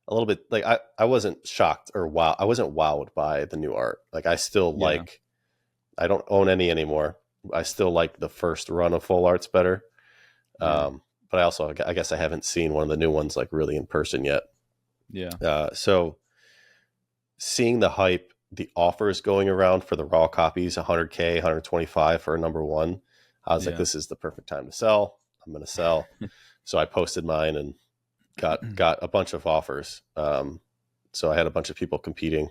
little bit like, I wasn't shocked or I wasn't wowed by the new art. Like I still I don't own any anymore. I still like the first run of full arts better. But I guess I haven't seen one of the new ones like really in person yet. So seeing the hype, the offers going around for the raw copies, 100K, 125 for a number one, I was like, this is the perfect time to sell. I'm going to sell. So I posted mine and got a bunch of offers. So I had a bunch of people competing,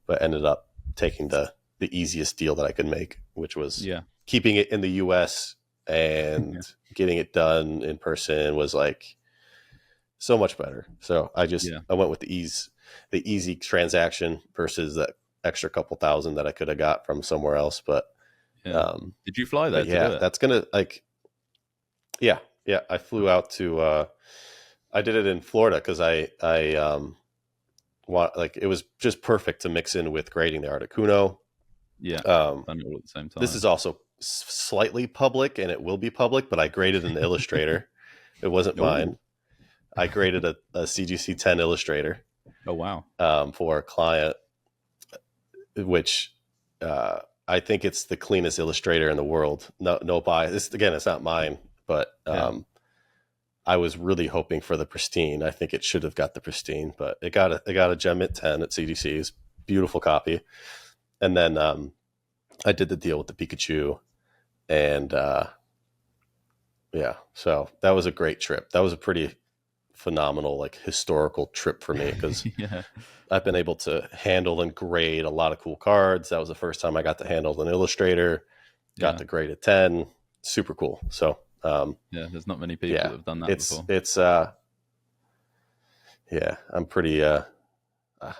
but ended up taking the easiest deal that I could make, which was keeping it in the US and getting it done in person was like so much better. So I went with the easy transaction versus that extra couple thousand that I could have got from somewhere else. But did you fly there? That's gonna like, I flew out to, I did it in Florida because I it was just perfect to mix in with grading the Articuno. Done it all at the same time. This is also slightly public, and it will be public, but I graded an Illustrator. It wasn't mine. I graded a CGC 10 Illustrator. Oh wow! For a client, which I think it's the cleanest Illustrator in the world. No bias. Again, it's not mine, but I was really hoping for the pristine. I think it should have got the pristine, but it got a Gem Mint 10 at CGC's. Beautiful copy. And then I did the deal with the Pikachu, and so that was a great trip. That was a pretty phenomenal, like historical trip for me because I've been able to handle and grade a lot of cool cards. That was the first time I got to handle an Illustrator. Got to grade a 10. Super cool. So there's not many people that have done that before. It's I'm pretty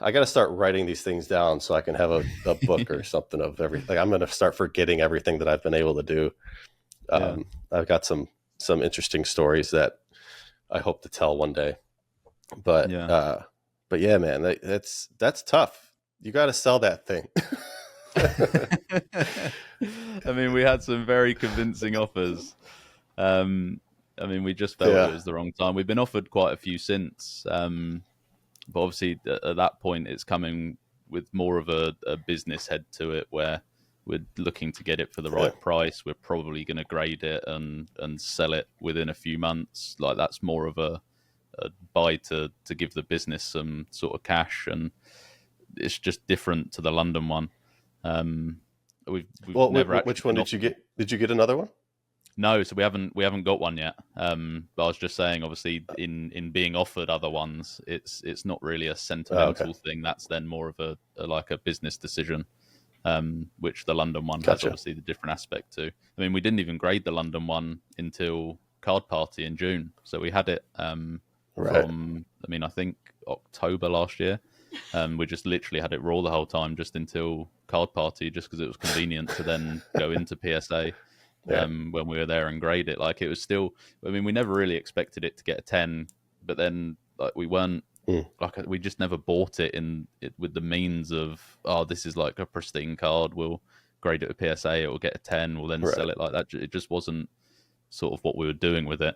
I got to start writing these things down so I can have a book or something of everything. Like I'm going to start forgetting everything that I've been able to do. I've got some interesting stories that I hope to tell one day, but man, that's tough. You got to sell that thing. I mean, we had some very convincing offers. I mean, we just felt it was the wrong time. We've been offered quite a few since, but obviously at that point it's coming with more of a business head to it, where we're looking to get it for the right price. We're probably going to grade it and sell it within a few months. Like that's more of a buy to give the business some sort of cash, and it's just different to the London one. We've never which one did you get? Did you get another one? No, so we haven't got one yet. But I was just saying, obviously, in being offered other ones, it's not really a sentimental thing. That's then more of a business decision, which the London one has obviously the different aspect to. I mean, we didn't even grade the London one until Card Party in June, so we had it from I think October last year. We just literally had it raw the whole time, just until Card Party, just because it was convenient to then go into PSA. When we were there and grade it. Like it was still, I mean, we never really expected it to get a 10, but then like we weren't we just never bought it with the means of, this is like a pristine card, we'll grade it with PSA, it will get a 10, we'll then sell it like that. It just wasn't sort of what we were doing with it.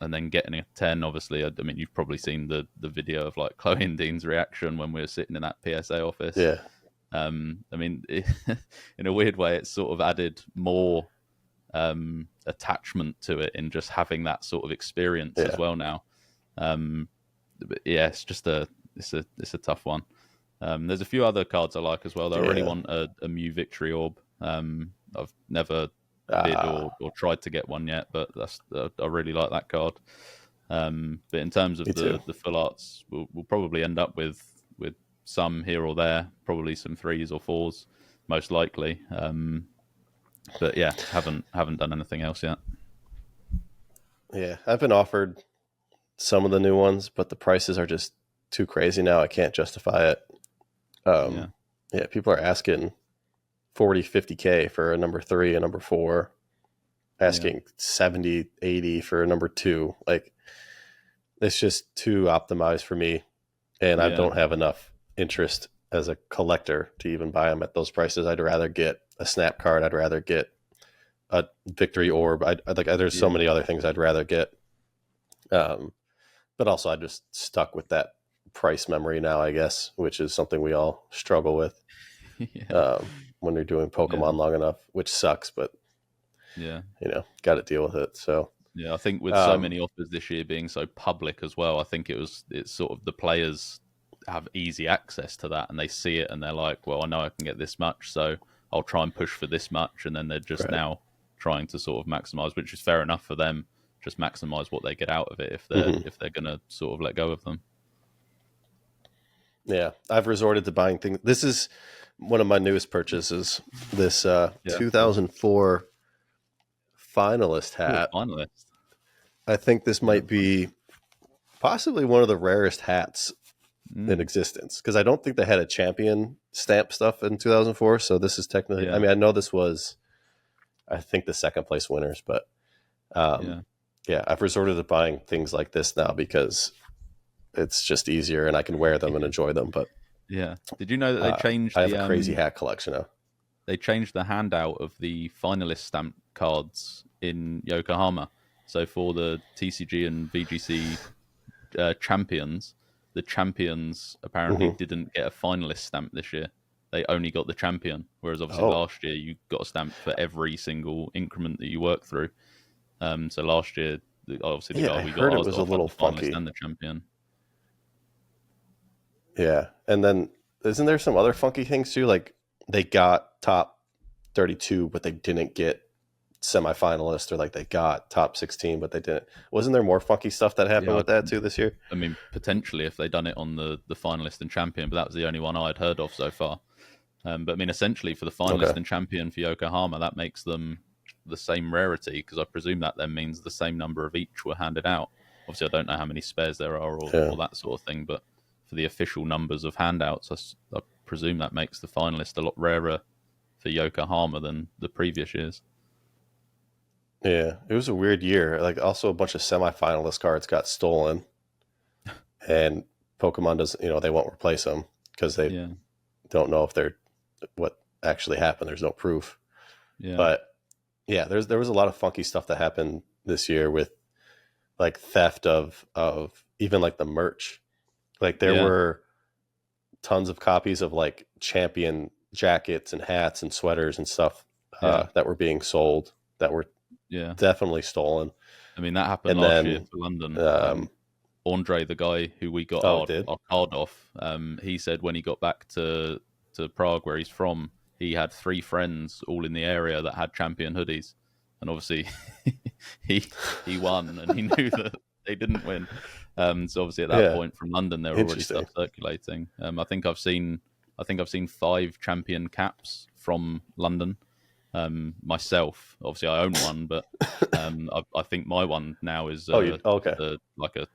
and then getting a 10. Obviously, I mean, you've probably seen the video of like Chloe and Dean's reaction when we were sitting in that PSA office. Yeah. I mean, in a weird way, it's sort of added more attachment to it in just having that sort of experience as well now. But yeah, it's just it's a tough one. There's a few other cards I like as well. Though. I really want a Mew Victory Orb. I've never bid or tried to get one yet, but I really like that card. But in terms of the full arts, we'll probably end up with some here or there, probably some 3s or 4s, most likely. But yeah, haven't done anything else yet. Yeah, I've been offered some of the new ones, but the prices are just too crazy now. I can't justify it. Yeah, people are asking 40, 50K for a number 3, a number 4, asking 70, 80 for a number 2. Like, it's just too optimized for me, and I don't have enough interest as a collector to even buy them at those prices. I'd rather get a snap card. I'd rather get a Victory Orb. There's so many other things I'd rather get. But also I just stuck with that price memory now, I guess, which is something we all struggle with when you're doing Pokemon long enough, which sucks, but got to deal with it. So yeah, I think with so many offers this year being so public as well, I think it's sort of the players have easy access to that and they see it and they're like, well, I know I can get this much, so I'll try and push for this much, and then they're just now trying to sort of maximize, which is fair enough for them. Just maximize what they get out of it if they're going to sort of let go of them. Yeah, I've resorted to buying things. This is one of my newest purchases. This 2004 finalist hat. Finalist. I think this might be possibly one of the rarest hats in existence, because I don't think they had a champion stamp stuff in 2004. So this is technically, I mean, I know this was, I think, the second place winners, but I've resorted to buying things like this now because it's just easier and I can wear them and enjoy them. But did you know that they changed? I have a crazy hat collection now. They changed the handout of the finalist stamp cards in Yokohama. So for the TCG and VGC champions, the champions apparently didn't get a finalist stamp this year. They only got the champion, whereas obviously last year you got a stamp for every single increment that you work through. So last year, obviously the guy we got, it was a little funky, and the champion. Yeah, and then isn't there some other funky things too? Like they got top 32, but they didn't get semifinalist, or like they got top 16, but they didn't. Wasn't there more funky stuff that happened with that too this year? I mean, potentially if they'd done it on the finalist and champion, but that was the only one I'd heard of so far. But I mean, essentially for the finalist and champion for Yokohama, that makes them the same rarity, because I presume that then means the same number of each were handed out. Obviously, I don't know how many spares there are or that sort of thing, but for the official numbers of handouts, I presume that makes the finalist a lot rarer for Yokohama than the previous years. Yeah, it was a weird year. Like, also a bunch of semifinalist cards got stolen, and Pokemon doesn't, they won't replace them because they don't know if they're what actually happened. There's no proof. Yeah. But yeah, there was a lot of funky stuff that happened this year with like theft of even like the merch. Like there were tons of copies of like champion jackets and hats and sweaters and stuff that were being sold that were definitely stolen. I mean, that happened last year to London. Andre, the guy who we got our card off, he said when he got back to Prague, where he's from, he had 3 friends all in the area that had champion hoodies, and obviously he won, and he knew that they didn't win. So obviously at that point from London, there were already stuff circulating. I think I've seen 5 champion caps from London. Myself, obviously I own one, but I think my one now is like a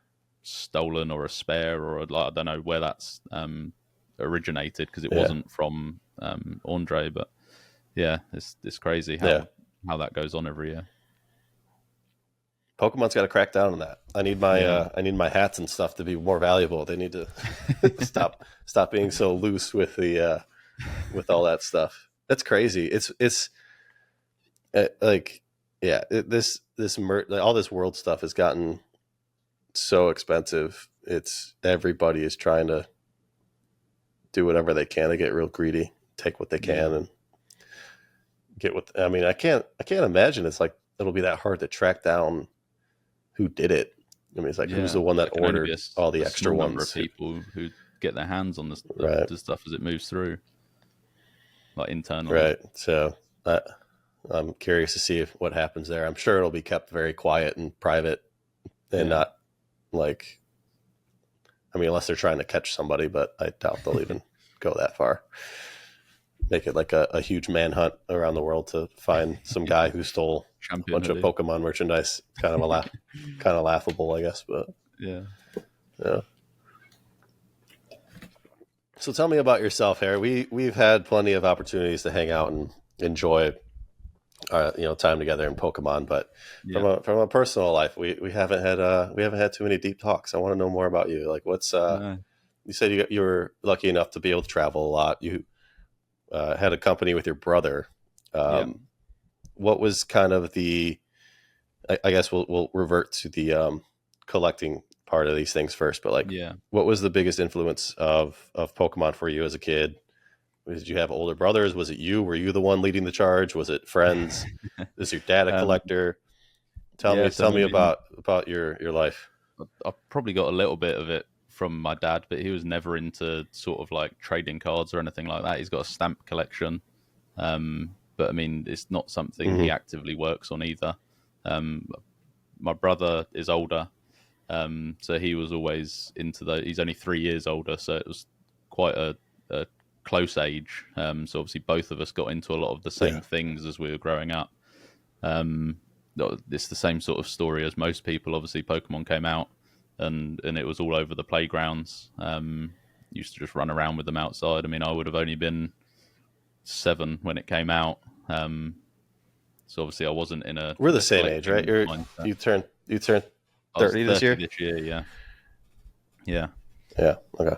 stolen or a spare, or I don't know where that's originated, because it wasn't from Andre. But yeah, it's crazy how that goes on every year. Pokemon's got to crack down on that. I need my hats and stuff to be more valuable. They need to stop being so loose with the with all that stuff. That's crazy. It's like, this all this world stuff has gotten so expensive. Everybody is trying to do whatever they can to get real greedy, take what they can and get what, I mean, I can't imagine it'll be that hard to track down who did it. I mean, it's like, who's the one that ordered all the extra ones? Number of people who get their hands on the stuff as it moves through, like internally. Right. So I'm curious to see what happens there. I'm sure it'll be kept very quiet and private and not like, I mean, unless they're trying to catch somebody, but I doubt they'll even go that far. Make it like a huge manhunt around the world to find some guy who stole a bunch of Pokemon merchandise. Kind of laughable, I guess. But yeah. So tell me about yourself, Harry. We've had plenty of opportunities to hang out and enjoy time together in Pokemon, but from a personal life, we haven't had too many deep talks. I want to know more about you. Like, what's you said you were lucky enough to be able to travel a lot. You had a company with your brother. What was kind of I guess we'll revert to the collecting part of these things first, but what was the biggest influence of Pokemon for you as a kid? Did you have older brothers? Was it you? Were you the one leading the charge? Was it friends? Is your dad a collector? Tell me about your life. I probably got a little bit of it from my dad, but he was never into sort of like trading cards or anything like that. He's got a stamp collection. But I mean, it's not something he actively works on either. My brother is older. So he was always into he's only 3 years older. So it was quite a close age. So obviously both of us got into a lot of the same things as we were growing up. It's the same sort of story as most people. Obviously Pokemon came out and it was all over the playgrounds. Used to just run around with them outside. I mean, I would have only been 7 when it came out. So obviously I wasn't in a... We're the same age, right? You turned 30 this year? This year, yeah. Yeah. Yeah. Okay.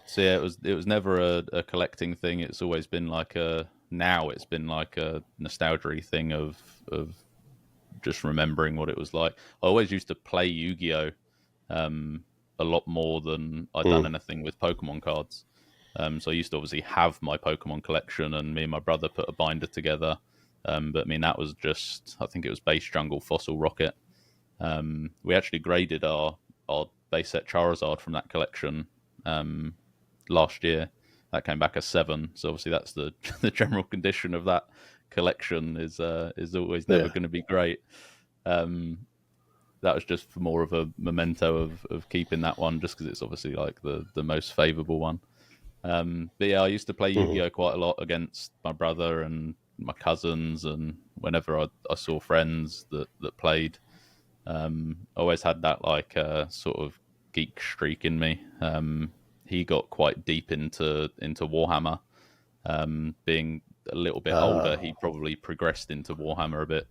So yeah, it was never a collecting thing. It's always been now it's been like a nostalgia thing of just remembering what it was like. I always used to play Yu-Gi-Oh! A lot more than I'd done anything with Pokemon cards. So I used to obviously have my Pokemon collection, and me and my brother put a binder together. But I mean, that was I think it was Base Jungle, Fossil, Rocket. We actually graded our base set Charizard from that collection last year. That came back a 7. So obviously that's the general condition of that collection is always never going to be great. That was just for more of a memento of keeping that one, just because it's obviously like the most favourable one. But yeah, I used to play Yu-Gi-Oh! Quite a lot against my brother and my cousins, and whenever I saw friends that played, I always had that sort of geek streak in me. He got quite deep into Warhammer. Being a little bit older, he probably progressed into Warhammer a bit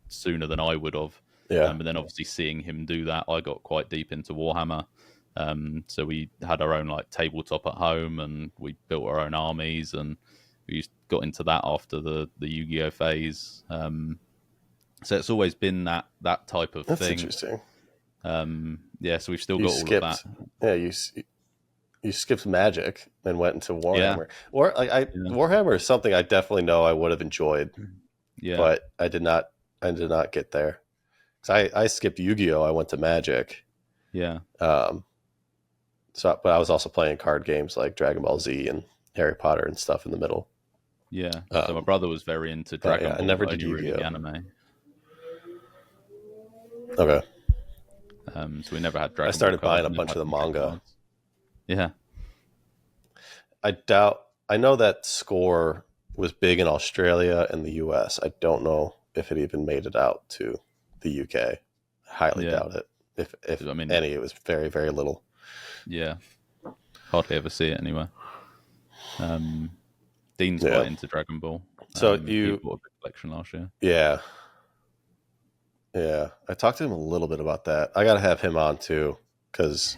sooner than I would have. But then obviously seeing him do that, I got quite deep into Warhammer. So we had our own tabletop at home, and we built our own armies, and we got into that after the Yu-Gi-Oh! Phase. So it's always been that type of thing. That's interesting. So we've still got all of that. Yeah, you skipped Magic and went into Warhammer. Warhammer is something I definitely know I would have enjoyed. Yeah, but I did not get there. Because I skipped Yu-Gi-Oh! I went to Magic. Yeah. But I was also playing card games like Dragon Ball Z and Harry Potter and stuff in the middle. Yeah. So my brother was very into Dragon Ball. I never did Yu-Gi-Oh! Really anime. Okay. So we never had Dragon Ball. I started buying a bunch of the manga. Yeah. I know that Score was big in Australia and the US. I don't know if it even made it out to the UK. I highly doubt it. If any, it was very, very little. Yeah. Hardly ever see it anywhere. Dean's quite into Dragon Ball. So he bought a big collection last year. Yeah. Yeah. I talked to him a little bit about that. I got to have him on too, because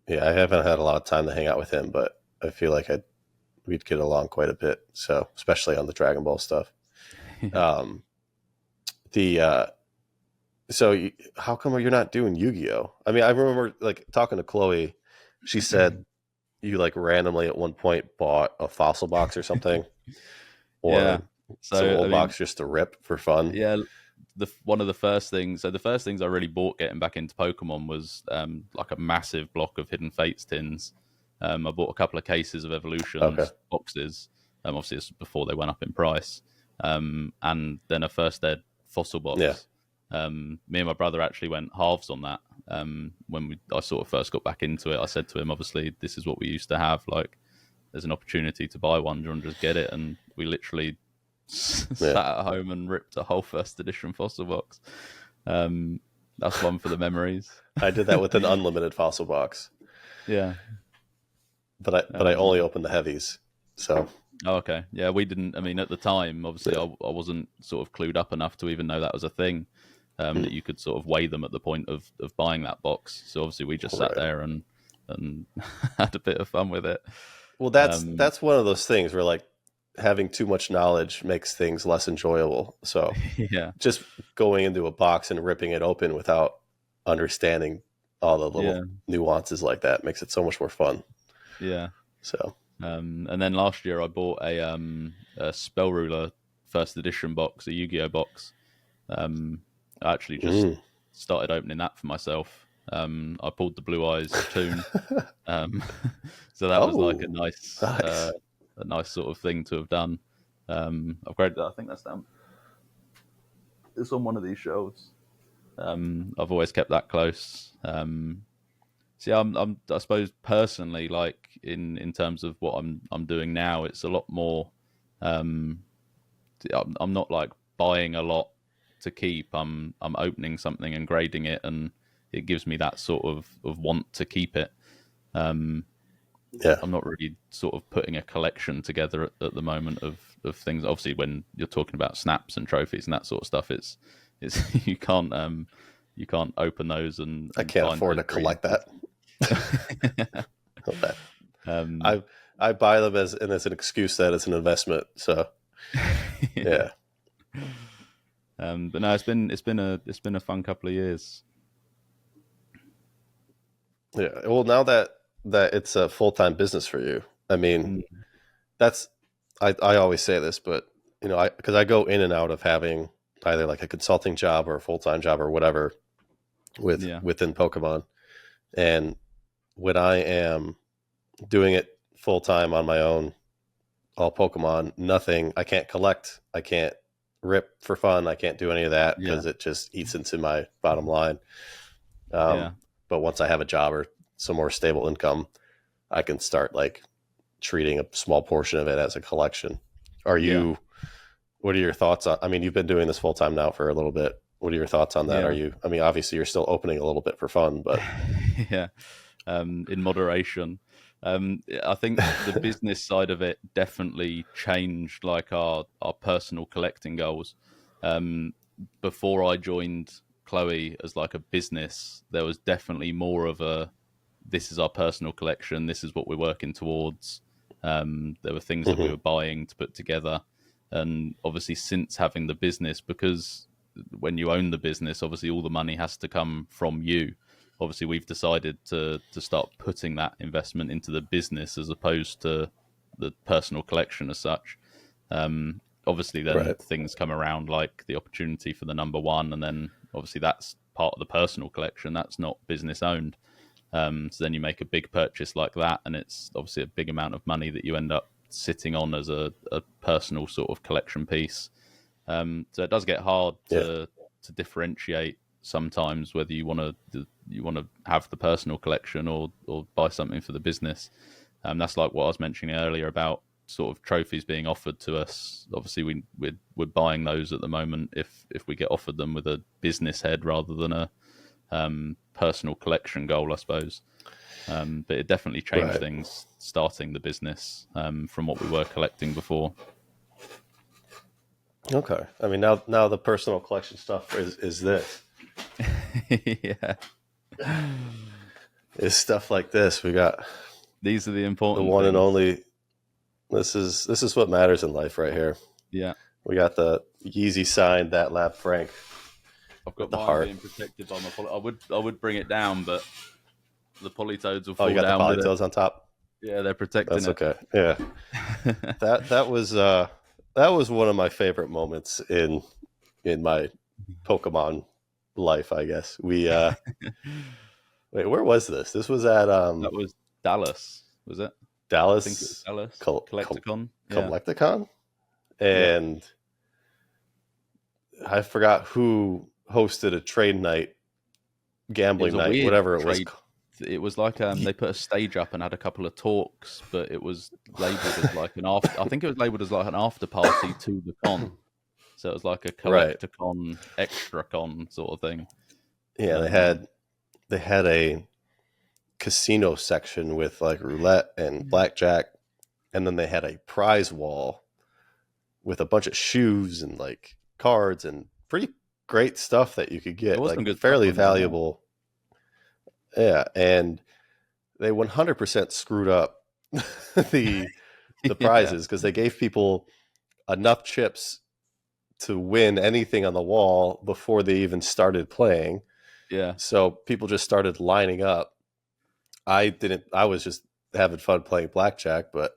I haven't had a lot of time to hang out with him, but I feel like we'd get along quite a bit. So especially on the Dragon Ball stuff. So how come you're not doing Yu-Gi-Oh? I mean, I remember like talking to Chloe. She said you like randomly at one point bought a fossil box or something, Yeah. or some So I old mean, box just to rip for fun. yeah, one of the first things. So the first things I really bought getting back into Pokemon was like a massive block of Hidden Fates tins. I bought a couple of cases of Okay. Evolutions boxes. Obviously, it's before they went up in price. And then a first ed fossil Yeah. box. Me and my brother actually went halves on that. I sort of first got back into it, I said to him, obviously, this is what we used to have. Like, there's an opportunity to buy one. Do you want to just get it? And we literally sat at home and ripped a whole first edition fossil box. That's one for the memories. I did that with an unlimited fossil box. Yeah. But I only opened the heavies. So. Oh, okay. Yeah, we didn't. I mean, at the time, obviously, I wasn't sort of clued up enough to even know that was a thing. That you could sort of weigh them at the point of buying that box. So obviously, we just sat there and had a bit of fun with it. Well, that's one of those things where like having too much knowledge makes things less enjoyable. So yeah, just going into a box and ripping it open without understanding all the little nuances like that makes it so much more fun. Yeah. So. And then last year I bought a Spell Ruler first edition box, a Yu-Gi-Oh box. I actually just started opening that for myself. I pulled the Blue Eyes tune, so that was like a nice sort of thing to have done. I've graded that. I think that's down. It's on one of these shelves. I've always kept that close. So yeah, I suppose personally, like in terms of what I'm doing now, it's a lot more. I'm not like buying a lot to keep. I'm opening something and grading it, and it gives me that sort of want to keep it. I'm not really sort of putting a collection together at the moment of things. Obviously, when you're talking about snaps and trophies and that sort of stuff, it's you can't open those and I can't afford to collect that. I buy them as an excuse that it's an investment. So yeah. But no, it's been a fun couple of years. Yeah. Well, now that it's a full-time business for you, I mean, that's I always say this, but you know, because I go in and out of having either like a consulting job or a full-time job or whatever within Pokemon, and when I am doing it full-time on my own, all Pokemon, nothing, I can't collect, I can't rip for fun, I can't do any of that because it just eats into my bottom line. But once I have a job or some more stable income, I can start like treating a small portion of it as a collection. What are your thoughts on, I mean, you've been doing this full time now for a little bit. What are your thoughts on that? I mean, obviously you're still opening a little bit for fun, but in moderation. I think the business side of it definitely changed like our personal collecting goals. Before I joined Chloe as like a business, there was definitely more of this is our personal collection, this is what we're working towards. There were things that we were buying to put together. And obviously since having the business, because when you own the business, obviously all the money has to come from you. Obviously we've decided to start putting that investment into the business as opposed to the personal collection as such. Obviously then things come around like the opportunity for the number one, and then obviously that's part of the personal collection, that's not business owned. So then you make a big purchase like that, and it's obviously a big amount of money that you end up sitting on as a personal sort of collection piece. So it does get hard to differentiate sometimes whether you want to have the personal collection or buy something for the business. That's like what I was mentioning earlier about sort of trophies being offered to us. Obviously we're buying those at the moment if we get offered them with a business head rather than a personal collection goal, I suppose. But it definitely changed things starting the business from what we were collecting before. Okay. I mean, now the personal collection stuff is this. Yeah. It's stuff like this. We got these are the important one things. And only. This is what matters in life right here. Yeah. We got the Yeezy signed That Lab Frank I've with got the mine heart. being protected by my I would bring it down, but the polytoads will Oh, you fall got the down with it. polytoes on top. Yeah, they're protecting That's okay. Yeah, it. that was one of my favorite moments in my Pokemon life. I guess we wait. Where was this? This was at That was Dallas, was it? I think it was Dallas Dallas. Col- Collecticon. Yeah. Collecticon, Yeah. and I forgot who hosted a trade night, It was gambling a night, weird whatever it was. trade. It was like they put a stage up and had a couple of talks, but it was labeled as like an after. I think it was labeled as like an after party to the con. So it was like a Right. Collecticon, extra con sort of thing. Yeah, they had a casino section with like roulette and blackjack, and then they had a prize wall with a bunch of shoes and like cards and pretty great stuff that you could There get, was like some good fairly stuff on there. valuable. Yeah, and they 100% screwed up the prizes because they gave people enough chips to win anything on the wall before they even started playing. Yeah. So people just started lining up. I was just having fun playing blackjack, but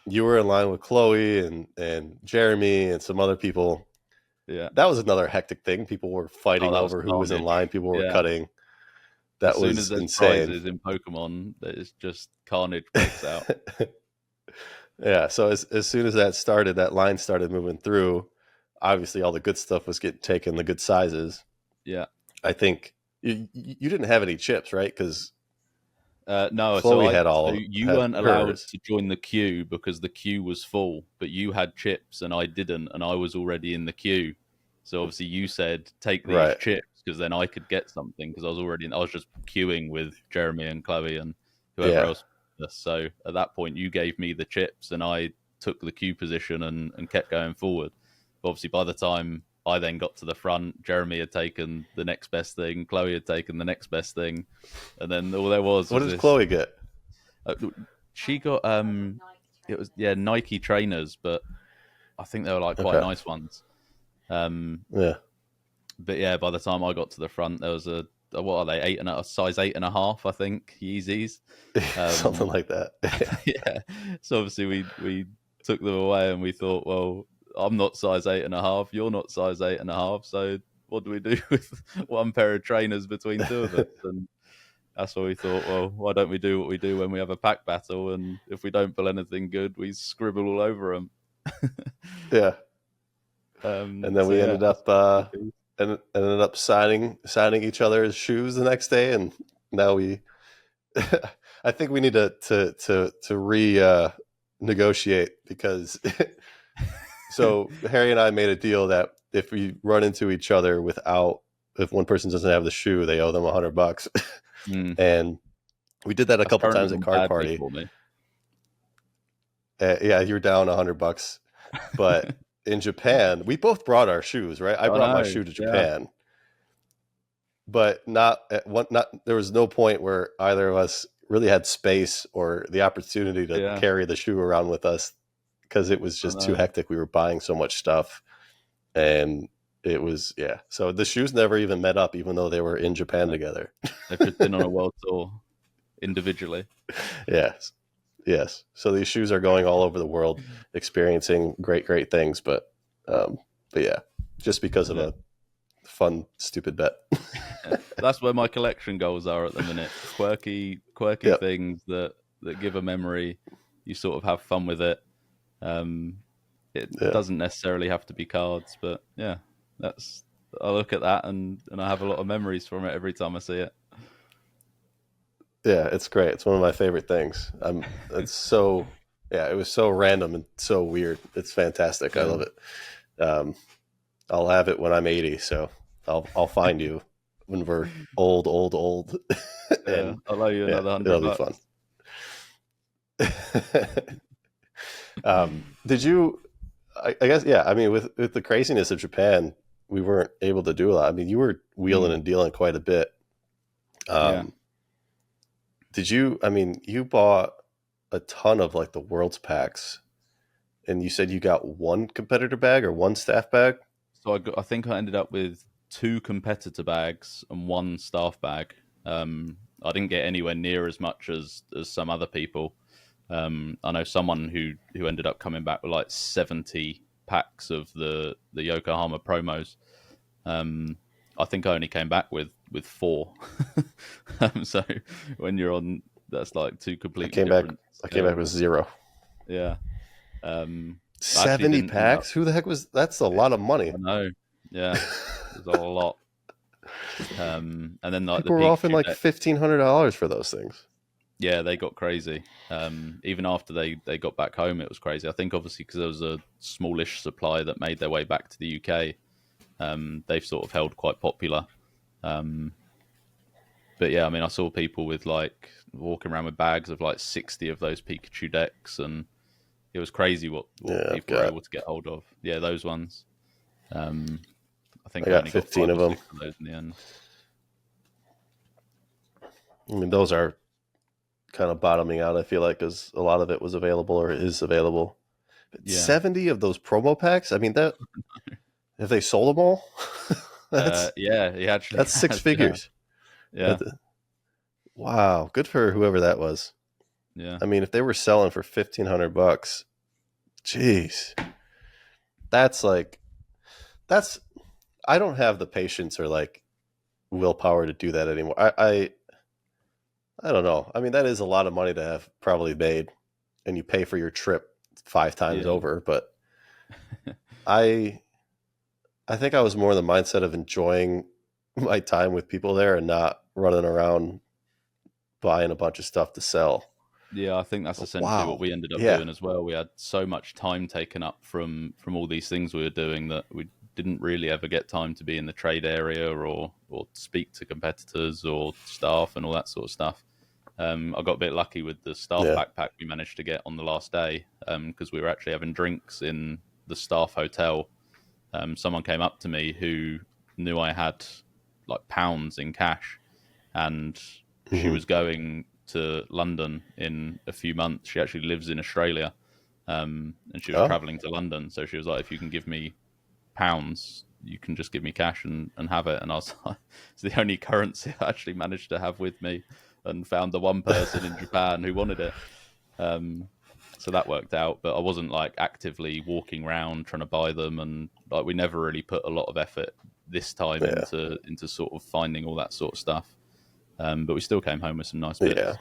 you were in line with Chloe and Jeremy and some other people. Yeah. That was another hectic thing. People were fighting over who was in line. People were cutting. That as soon was as there's insane. prizes in Pokemon, there's just carnage breaks out. Yeah, so as soon as that started, that line started moving through. Obviously, all the good stuff was getting taken, the good sizes. Yeah. I think you didn't have any chips, right? Because no, Chloe had all. You had weren't allowed hers. to join the queue because the queue was full, but you had chips and I didn't, and I was already in the queue. So obviously, you said take these chips because then I could get something because I was already. I was just queuing with Jeremy and Chloe and whoever else. So at that point, you gave me the chips and I took the queue position and kept going forward. But obviously, by the time I then got to the front, Jeremy had taken the next best thing, Chloe had taken the next best thing, and then all there was. What did Chloe get? She got it was Nike trainers, but I think they were like quite nice ones. Yeah. But yeah, by the time I got to the front, there was a what are they? Size 8.5, I think, Yeezys. Something like that. Yeah. So obviously we took them away and we thought, well, I'm not size 8.5, you're not size 8.5, so what do we do with one pair of trainers between two of us? And that's why we thought, well, why don't we do what we do when we have a pack battle, and if we don't pull anything good, we scribble all over them. Yeah. And then we ended up signing each other's shoes the next day, and now we I think we need to negotiate because so Harry and I made a deal that if we run into each other if one person doesn't have the shoe, they owe them $100. And we did that a couple times at Card Party. Yeah, you're down $100, but in Japan, we both brought our shoes, right? I brought my shoe to Japan, but there was no point where either of us really had space or the opportunity to carry the shoe around with us because it was just too hectic. We were buying so much stuff, and it was So the shoes never even met up, even though they were in Japan together. They've just been on a world tour individually. Yes. So these shoes are going all over the world, experiencing great things. But yeah, just because of a fun, stupid bet. That's where my collection goals are at the minute. Quirky things that give a memory. You sort of have fun with it. It doesn't necessarily have to be cards, but I look at that and I have a lot of memories from it every time I see it. Yeah, it's great. It's one of my favorite things. It's so it was so random and so weird. It's fantastic. I love it. I'll have it when I'm 80, so I'll find you when we're old. And I'll owe you another $100. It'll be fun. Did you? I guess I mean, with the craziness of Japan, we weren't able to do a lot. I mean, you were wheeling and dealing quite a bit. Did you? I mean, you bought a ton of like the World's packs, and you said you got one competitor bag or one staff bag. So I think I ended up with 2 competitor bags and 1 staff bag. I didn't get anywhere near as much as some other people. I know someone who ended up coming back with like 70 packs of the Yokohama promos. I think I only came back with 4. So when you're on, that's like 2 completely different. I came back with 0. Yeah. 70 packs? Who the heck was? That's a lot of money. I know. Yeah, there's a lot. And then like people were offering like $1,500 for those things. Yeah, they got crazy. Even after they got back home, it was crazy. I think obviously because there was a smallish supply that made their way back to the UK, they've sort of held quite popular. But yeah, I mean, I saw people with like walking around with bags of like 60 of those Pikachu decks, and it was crazy what people were able to get hold of. Yeah, those ones. I think I got only 15 of them. Of those in the end. I mean, those are kind of bottoming out, I feel like, because a lot of it was available or is available. But 70 of those promo packs? I mean, that have they sold them all? Yeah, he actually that's 6 figures. Yeah. Wow, good for whoever that was. Yeah. I mean, if they were selling for $1,500, jeez. I don't have the patience or like willpower to do that anymore. I don't know. I mean, that is a lot of money to have probably made, and you pay for your trip 5 times over. But I think I was more in the mindset of enjoying my time with people there and not running around buying a bunch of stuff to sell. Yeah, I think that's essentially what we ended up doing as well. We had so much time taken up from all these things we were doing that we didn't really ever get time to be in the trade area or speak to competitors or staff and all that sort of stuff. I got a bit lucky with the staff backpack we managed to get on the last day because we were actually having drinks in the staff hotel. Someone came up to me who knew I had like pounds in cash, and she was going to London in a few months. She actually lives in Australia, and she was traveling to London. So she was like, if you can give me pounds, you can just give me cash and have it. And I was like, it's the only currency I actually managed to have with me, and found the one person in Japan who wanted it. So that worked out, but I wasn't like actively walking around trying to buy them, and like we never really put a lot of effort this time into sort of finding all that sort of stuff. But we still came home with some nice bits.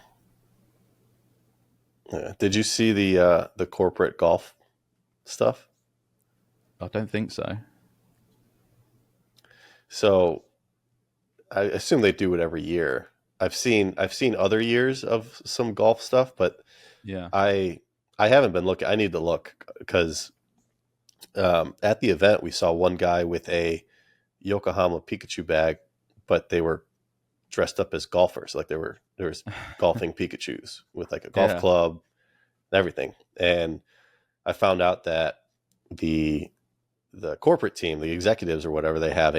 Yeah. Did you see the corporate golf stuff? I don't think so. So I assume they do it every year. I've seen other years of some golf stuff, but I haven't been looking. I need to look because at the event we saw one guy with a Yokohama Pikachu bag, but they were dressed up as golfers. Like there was golfing Pikachus with like a golf club, everything. And I found out that the corporate team, the executives or whatever, they have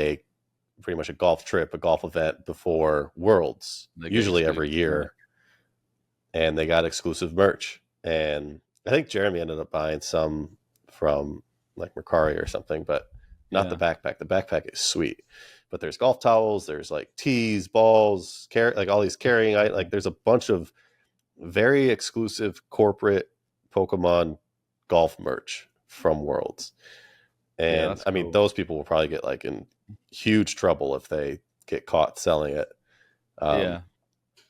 pretty much a golf trip, a golf event before Worlds, usually every year. And they got exclusive merch. And I think Jeremy ended up buying some from like Mercari or something, but not the backpack. The backpack is sweet. But there's golf towels, there's like tees, balls, like all these carrying items. Like there's a bunch of very exclusive corporate Pokemon golf merch from Worlds. And I mean, those people will probably get like in huge trouble if they get caught selling it. I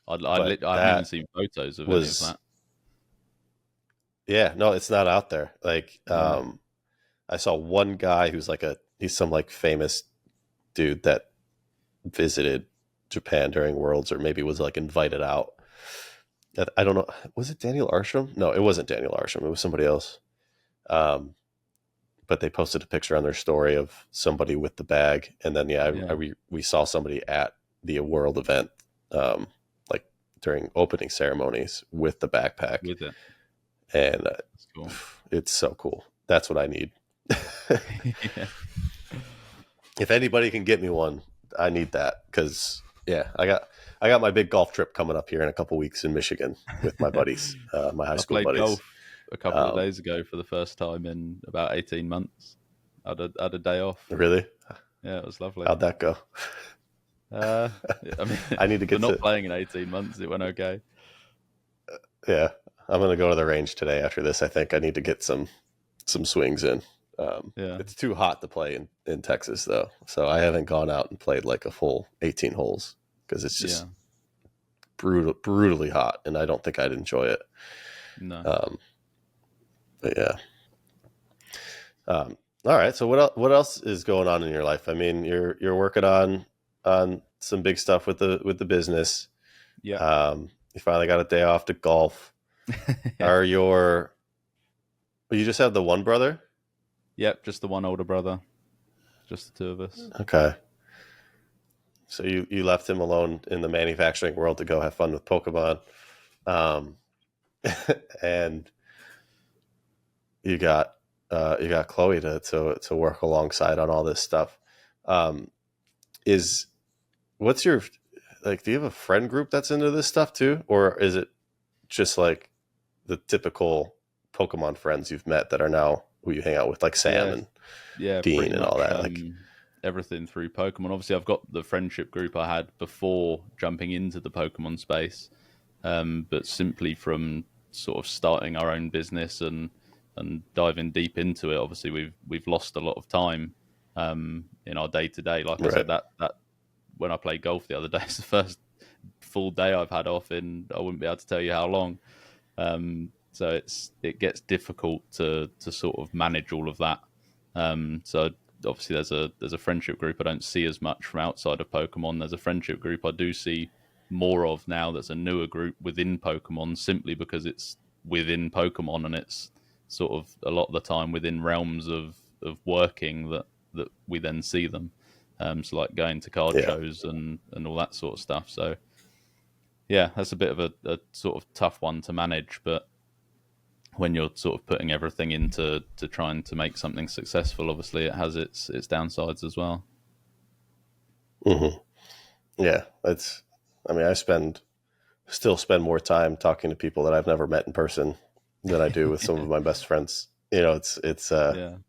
haven't even seen photos of any of that. Yeah, no, it's not out there. Like, I saw one guy who's he's some like famous dude that visited Japan during Worlds, or maybe was like invited out. I don't know. Was it Daniel Arsham? No, it wasn't Daniel Arsham. It was somebody else. But they posted a picture on their story of somebody with the bag. And then, we saw somebody at the World event, like during opening ceremonies with the backpack. With it. And cool. It's so cool. That's what I need. If anybody can get me one, I need that. Because, I got my big golf trip coming up here in a couple weeks in Michigan with my buddies, my high school buddies. Golf a couple of days ago for the first time in about 18 months. Had a day off. Really? Yeah, it was lovely. How'd that go? I mean, I need to get not playing in 18 months. It went okay. Yeah, I'm gonna go to the range today after this. I think I need to get some swings in. Yeah. It's too hot to play in Texas though, so I haven't gone out and played like a full 18 holes because it's just brutally hot, and I don't think I'd enjoy it. No. But yeah. All right. So what else is going on in your life? I mean, you're working on some big stuff with the business. Yeah. You finally got a day off to golf. Yeah. You just have the one brother? Yep, just the one older brother. Just the two of us. Okay. So you left him alone in the manufacturing world to go have fun with Pokemon. And you got Chloe to work alongside on all this stuff. What's your, like, do you have a friend group that's into this stuff too? Or is it just like the typical Pokemon friends you've met that are now who you hang out with, like Sam and Dean and all that? Like everything through Pokemon. Obviously, I've got the friendship group I had before jumping into the Pokemon space, but simply from sort of starting our own business and diving deep into it. Obviously, we've lost a lot of time in our day to day. Like I said, that when I played golf the other day, it's the first full day I've had off in I wouldn't be able to tell you how long. So it gets difficult to sort of manage all of that. So obviously there's a friendship group I don't see as much from outside of Pokemon. There's a friendship group I do see more of now that's a newer group within Pokemon, simply because it's within Pokemon and it's sort of a lot of the time within realms of working that we then see them. So like going to card shows and all that sort of stuff. So yeah, that's a bit of a sort of tough one to manage, but when you're sort of putting everything into trying to make something successful, obviously it has its downsides as well. Mm-hmm. Yeah, I still spend more time talking to people that I've never met in person than I do with some of my best friends. You know, it's a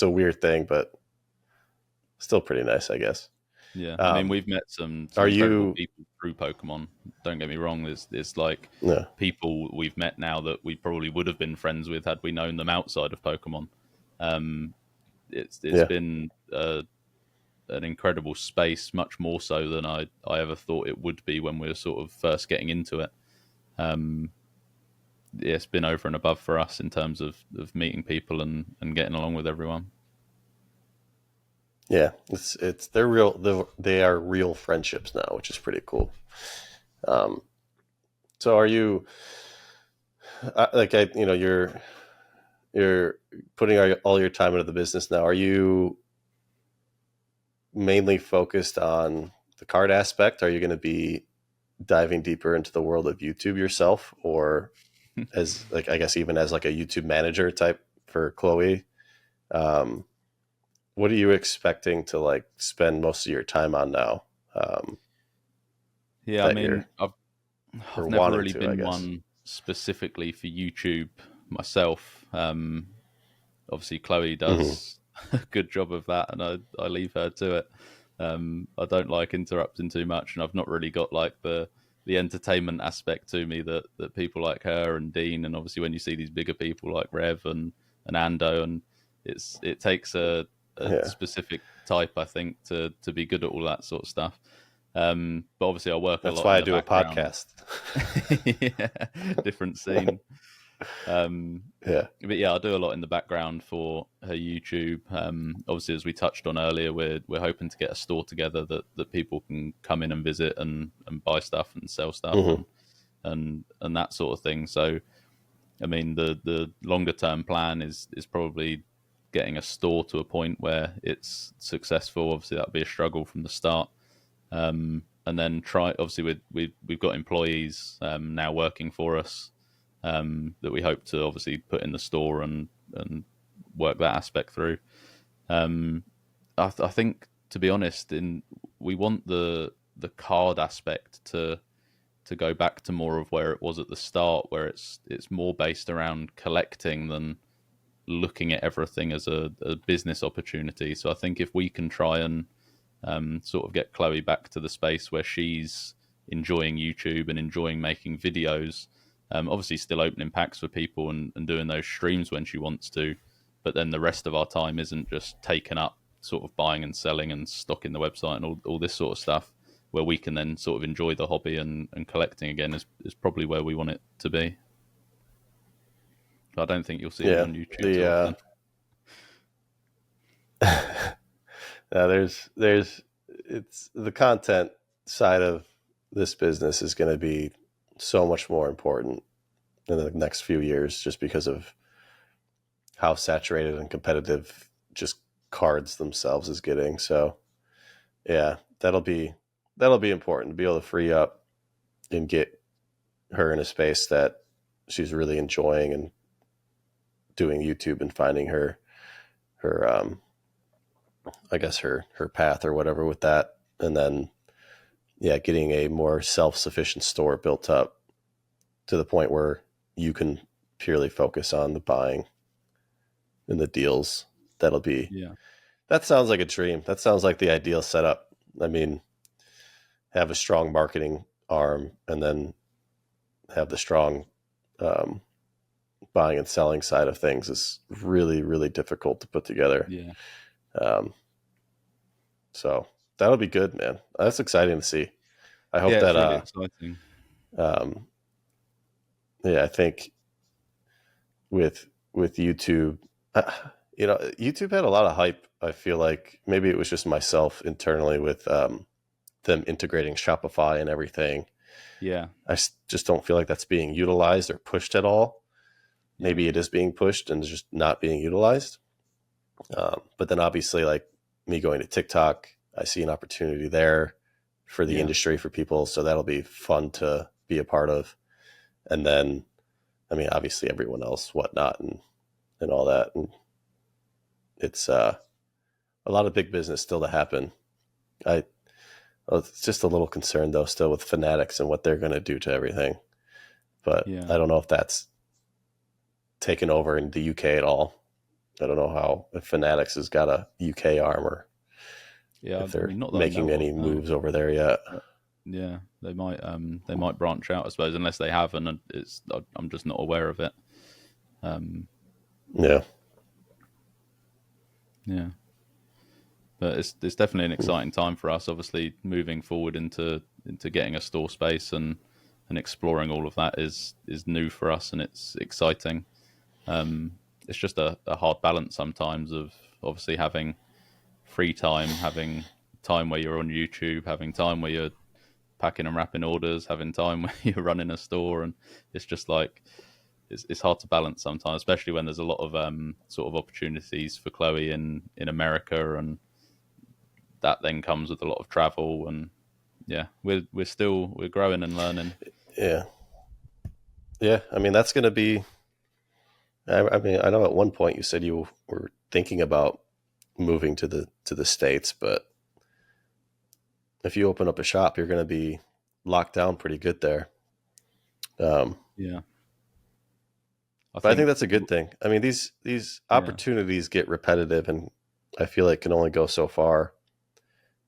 weird thing, but still pretty nice, I guess. Yeah, I mean, we've met some incredible people through Pokemon. Don't get me wrong. There's like people we've met now that we probably would have been friends with had we known them outside of Pokemon. It's been an incredible space, much more so than I ever thought it would be when we were sort of first getting into it. It's been over and above for us in terms of meeting people and getting along with everyone. Yeah, they're real. They are real friendships now, which is pretty cool. So are you you're putting all your time into the business now? Are you mainly focused on the card aspect? Are you going to be diving deeper into the world of YouTube yourself, or as like, I guess even as like a YouTube manager type for Chloe? What are you expecting to like spend most of your time on now? I mean, I've never really been one specifically for YouTube myself. Obviously, Chloe does a good job of that, and I leave her to it. I don't like interrupting too much, and I've not really got like the entertainment aspect to me that people like her and Dean, and obviously when you see these bigger people like Rev and Ando, and it takes a specific type, I think, to be good at all that sort of stuff. But obviously I work a lot. That's why I do a podcast. Different scene. But yeah, I do a lot in the background for her YouTube. Obviously, as we touched on earlier, we're hoping to get a store together that people can come in and visit and buy stuff and sell stuff and that sort of thing. So, I mean, the longer term plan is probably getting a store to a point where it's successful. Obviously, that'll be a struggle from the start. And then obviously we've got employees now working for us that we hope to obviously put in the store and work that aspect through. I think, to be honest, we want the card aspect to go back to more of where it was at the start, where it's more based around collecting than looking at everything as a business opportunity. So I think if we can try and sort of get Chloe back to the space where she's enjoying YouTube and enjoying making videos, obviously still opening packs for people and doing those streams when she wants to, but then the rest of our time isn't just taken up sort of buying and selling and stocking the website and all this sort of stuff, where we can then sort of enjoy the hobby and collecting again is probably where we want it to be. I don't think you'll see me on YouTube too often. There's it's the content side of this business is going to be so much more important in the next few years, just because of how saturated and competitive just cards themselves is getting. So yeah, that'll be important to be able to free up and get her in a space that she's really enjoying and doing YouTube and finding her I guess her path or whatever with that. And then, yeah, getting a more self-sufficient store built up to the point where you can purely focus on the buying and the deals. That'll be, that sounds like a dream. That sounds like the ideal setup. I mean, have a strong marketing arm and then have the strong buying and selling side of things is really, really difficult to put together. Yeah. So that'll be good, man. That's exciting to see. I hope that, really exciting. I think with YouTube, YouTube had a lot of hype. I feel like maybe it was just myself internally with them integrating Shopify and everything. Yeah. I just don't feel like that's being utilized or pushed at all. Maybe it is being pushed and just not being utilized. But then obviously, like me going to TikTok, I see an opportunity there for the industry, for people. So that'll be fun to be a part of. And then, I mean, obviously everyone else, whatnot, and all that. And it's a lot of big business still to happen. It's just a little concerned though, still with Fanatics and what they're going to do to everything. But I don't know if that's taken over in the UK at all. I don't know how, if Fanatics has got a UK arm or if they're making any moves over there yet. Yeah, they might branch out, I suppose, unless they have, and I'm just not aware of it. Yeah, but it's definitely an exciting time for us. Obviously, moving forward into getting a store space and exploring all of that is new for us, and it's exciting. It's just a hard balance sometimes of obviously having free time, having time where you're on YouTube, having time where you're packing and wrapping orders, having time where you're running a store, and it's just like it's hard to balance sometimes, especially when there's a lot of sort of opportunities for Chloe in America, and that then comes with a lot of travel, and we're growing and learning. Yeah. I mean, that's going to be. I mean, I know at one point you said you were thinking about moving to the States, but if you open up a shop, you're going to be locked down pretty good there. But I think that's a good thing. I mean, these opportunities get repetitive, and I feel like can only go so far.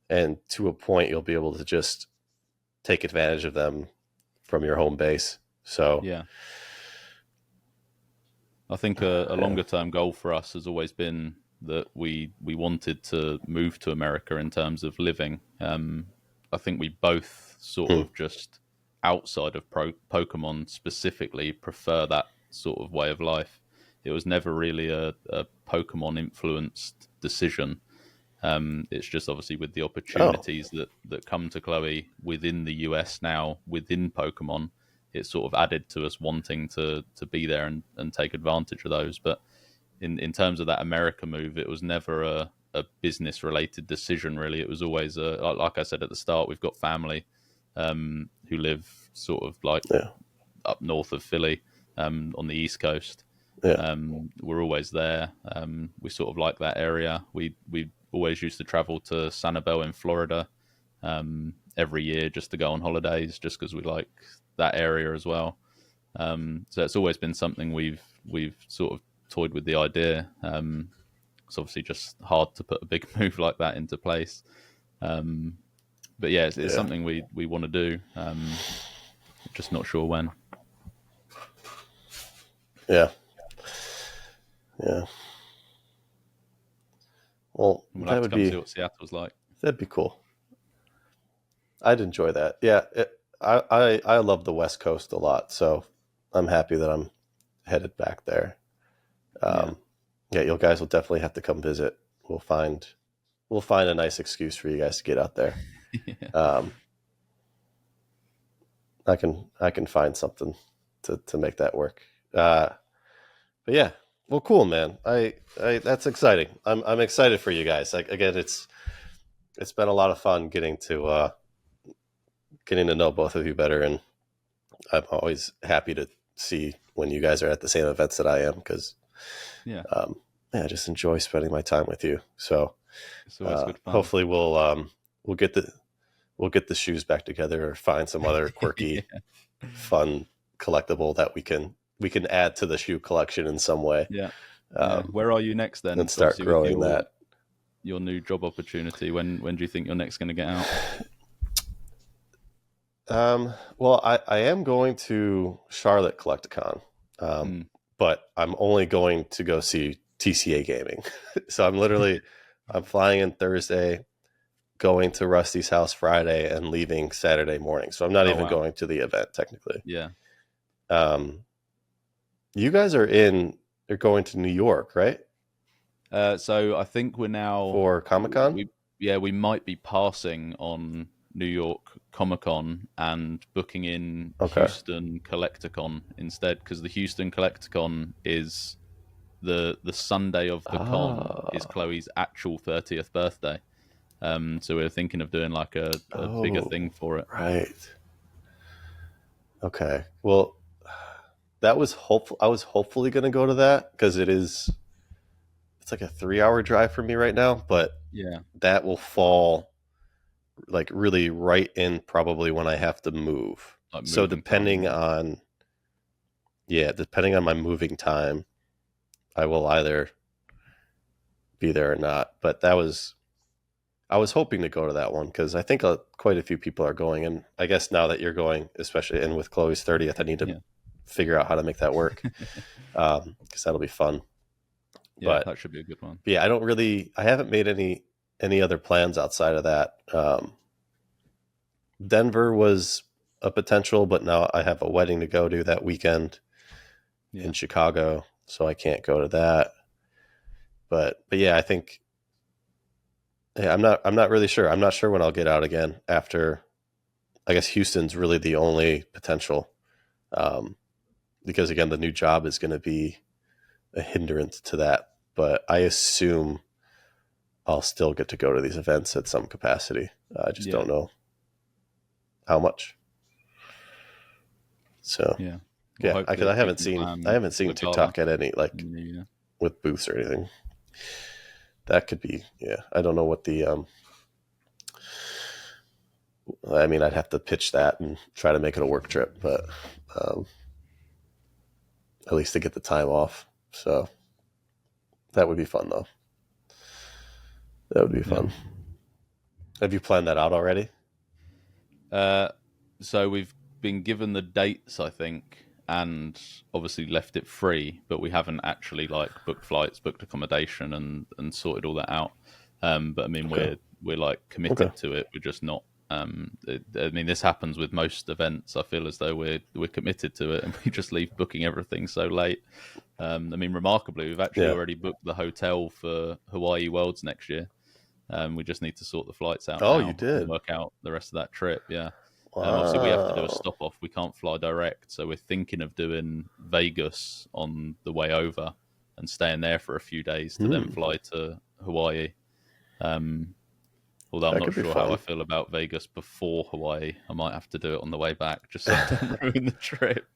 And to a point, you'll be able to just take advantage of them from your home base. So I think a longer term goal for us has always been that we wanted to move to America in terms of living. I think we both sort of just outside of Pokemon specifically prefer that sort of way of life. It was never really a Pokemon influenced decision. It's just obviously with the opportunities that come to Chloe within the US now, within Pokemon, it sort of added to us wanting to be there and take advantage of those. But in terms of that America move, it was never a business related decision, really. It was always like I said at the start, we've got family who live sort of like up north of Philly, on the East Coast. We're always there. We sort of like that area. We always used to travel to Sanibel in Florida every year just to go on holidays, just because we like that area as well. So it's always been something we've sort of toyed with the idea. It's obviously just hard to put a big move like that into place. But yeah, it's something we want to do. Just not sure when. Yeah. Well, We'll that have to would come be, see what Seattle's like. that'd be cool. I'd enjoy that. Yeah. I love the West Coast a lot, so I'm happy that I'm headed back there. You guys will definitely have to come visit. We'll find a nice excuse for you guys to get out there. I can find something to make that work. But yeah, well, cool, man. I that's exciting. I'm excited for you guys. Like, again, it's been a lot of fun getting to know both of you better, and I'm always happy to see when you guys are at the same events that I am, because I just enjoy spending my time with you. So it's always good fun. Hopefully we'll get the shoes back together, or find some other quirky, fun collectible that we can add to the shoe collection in some way. Where are you next then? And start growing that. Your new job opportunity. When do you think you're next going to get out? Well, I am going to Charlotte Collecticon, but I'm only going to go see TCA Gaming. So I'm flying in Thursday, going to Rusty's house Friday, and leaving Saturday morning. So I'm not even going to the event technically. Yeah. You guys are going to New York, right? So I think we're now for Comic-Con. We might be passing on New York Comic-Con and booking in Houston Collecticon instead, because the Houston Collecticon is the Sunday of the con is Chloe's actual 30th birthday. So we're thinking of doing like a bigger thing for it. Right. Okay. Well, that was hopeful. I was hopefully going to go to that, because it's like a 3-hour drive for me right now, but that will fall like really right in probably when I have to move. So depending on my moving time, I will either be there or not. But I was hoping to go to that one, because I think quite a few people are going, and I guess now that you're going, especially and with Chloe's 30th, I need to figure out how to make that work, because that'll be fun. Yeah, but that should be a good one. Yeah, I haven't made any other plans outside of that. Denver was a potential, but now I have a wedding to go to that weekend in Chicago, so I can't go to that. But yeah, I think I'm not really sure. I'm not sure when I'll get out again after. I guess Houston's really the only potential, because again, the new job is going to be a hindrance to that. But I assume I'll still get to go to these events at some capacity. I just don't know how much. So because I haven't seen TikTok at any with booths or anything. That could be I don't know what the I mean, I'd have to pitch that and try to make it a work trip, but at least to get the time off. So that would be fun, though. That would be fun. Have you planned that out already? So we've been given the dates, I think, and obviously left it free, but we haven't actually booked flights, booked accommodation, and sorted all that out. But I mean, we're like committed to it. We're just not. I mean, this happens with most events. I feel as though we're committed to it, and we just leave booking everything so late. I mean, remarkably, we've actually already booked the hotel for Hawaii Worlds next year. We just need to sort the flights out. Oh, you did? And work out the rest of that trip. Yeah. Wow. Obviously, we have to do a stop off. We can't fly direct, so we're thinking of doing Vegas on the way over and staying there for a few days to then fly to Hawaii. Although I'm not sure how I feel about Vegas before Hawaii. I might have to do it on the way back just so I don't ruin the trip.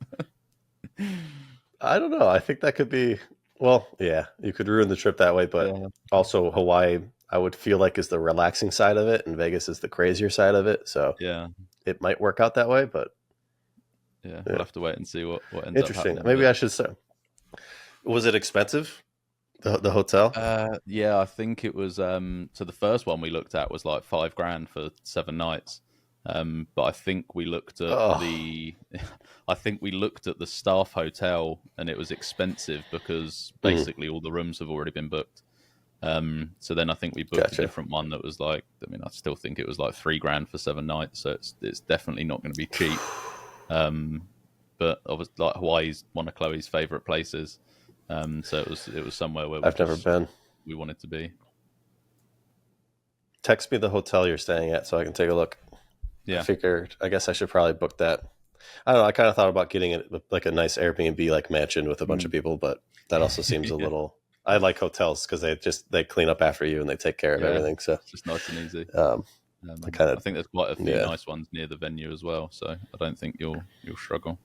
I don't know. I think that could be... Well, yeah, you could ruin the trip that way, but also Hawaii, I would feel like, is the relaxing side of it, and Vegas is the crazier side of it. So it might work out that way, but... We'll have to wait and see what ends up happening. Maybe I should say... Was it expensive? The hotel? Yeah, I think it was. So the first one we looked at was like $5,000 for 7 nights. But I think we looked at Oh. I think we looked at the staff hotel, and it was expensive because basically all the rooms have already been booked. So then I think we booked a Gotcha. different one that was like, I mean, I still think it was like $3,000 for 7 nights. So it's definitely not going to be cheap. But obviously, like Hawaii's one of Chloe's favorite places. So it was somewhere where I've never been. we wanted to be. Text me the hotel you're staying at so I can take a look. Yeah. I guess I should probably book that. I don't know. I kind of thought about getting it like a nice Airbnb like mansion with a bunch of people, but that also seems a little. I like hotels because they clean up after you and they take care of everything. So it's just nice and easy. I think there's quite a few nice ones near the venue as well, so I don't think you'll struggle.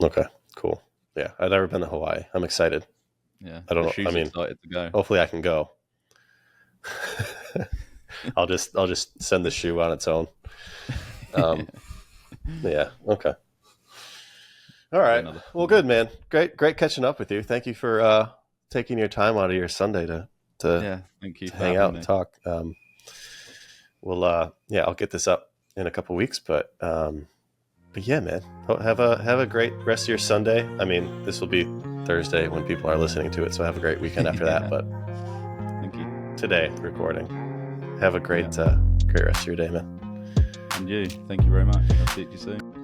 Okay. Cool. Yeah, I've never been to Hawaii. I'm excited. Yeah, I don't know. I mean, excited to go. Hopefully, I can go. I'll just send the shoe on its own. Yeah. Okay. All right. Well, good, man. Great catching up with you. Thank you for taking your time out of your Sunday to thank you to hang out and talk. I'll get this up in a couple weeks, but yeah, man, have a great rest of your Sunday. I mean, this will be Thursday when people are listening to it, so have a great weekend after that. But thank you. Today recording. Have a great rest of your day, man. And you. Thank you very much. I'll see you soon.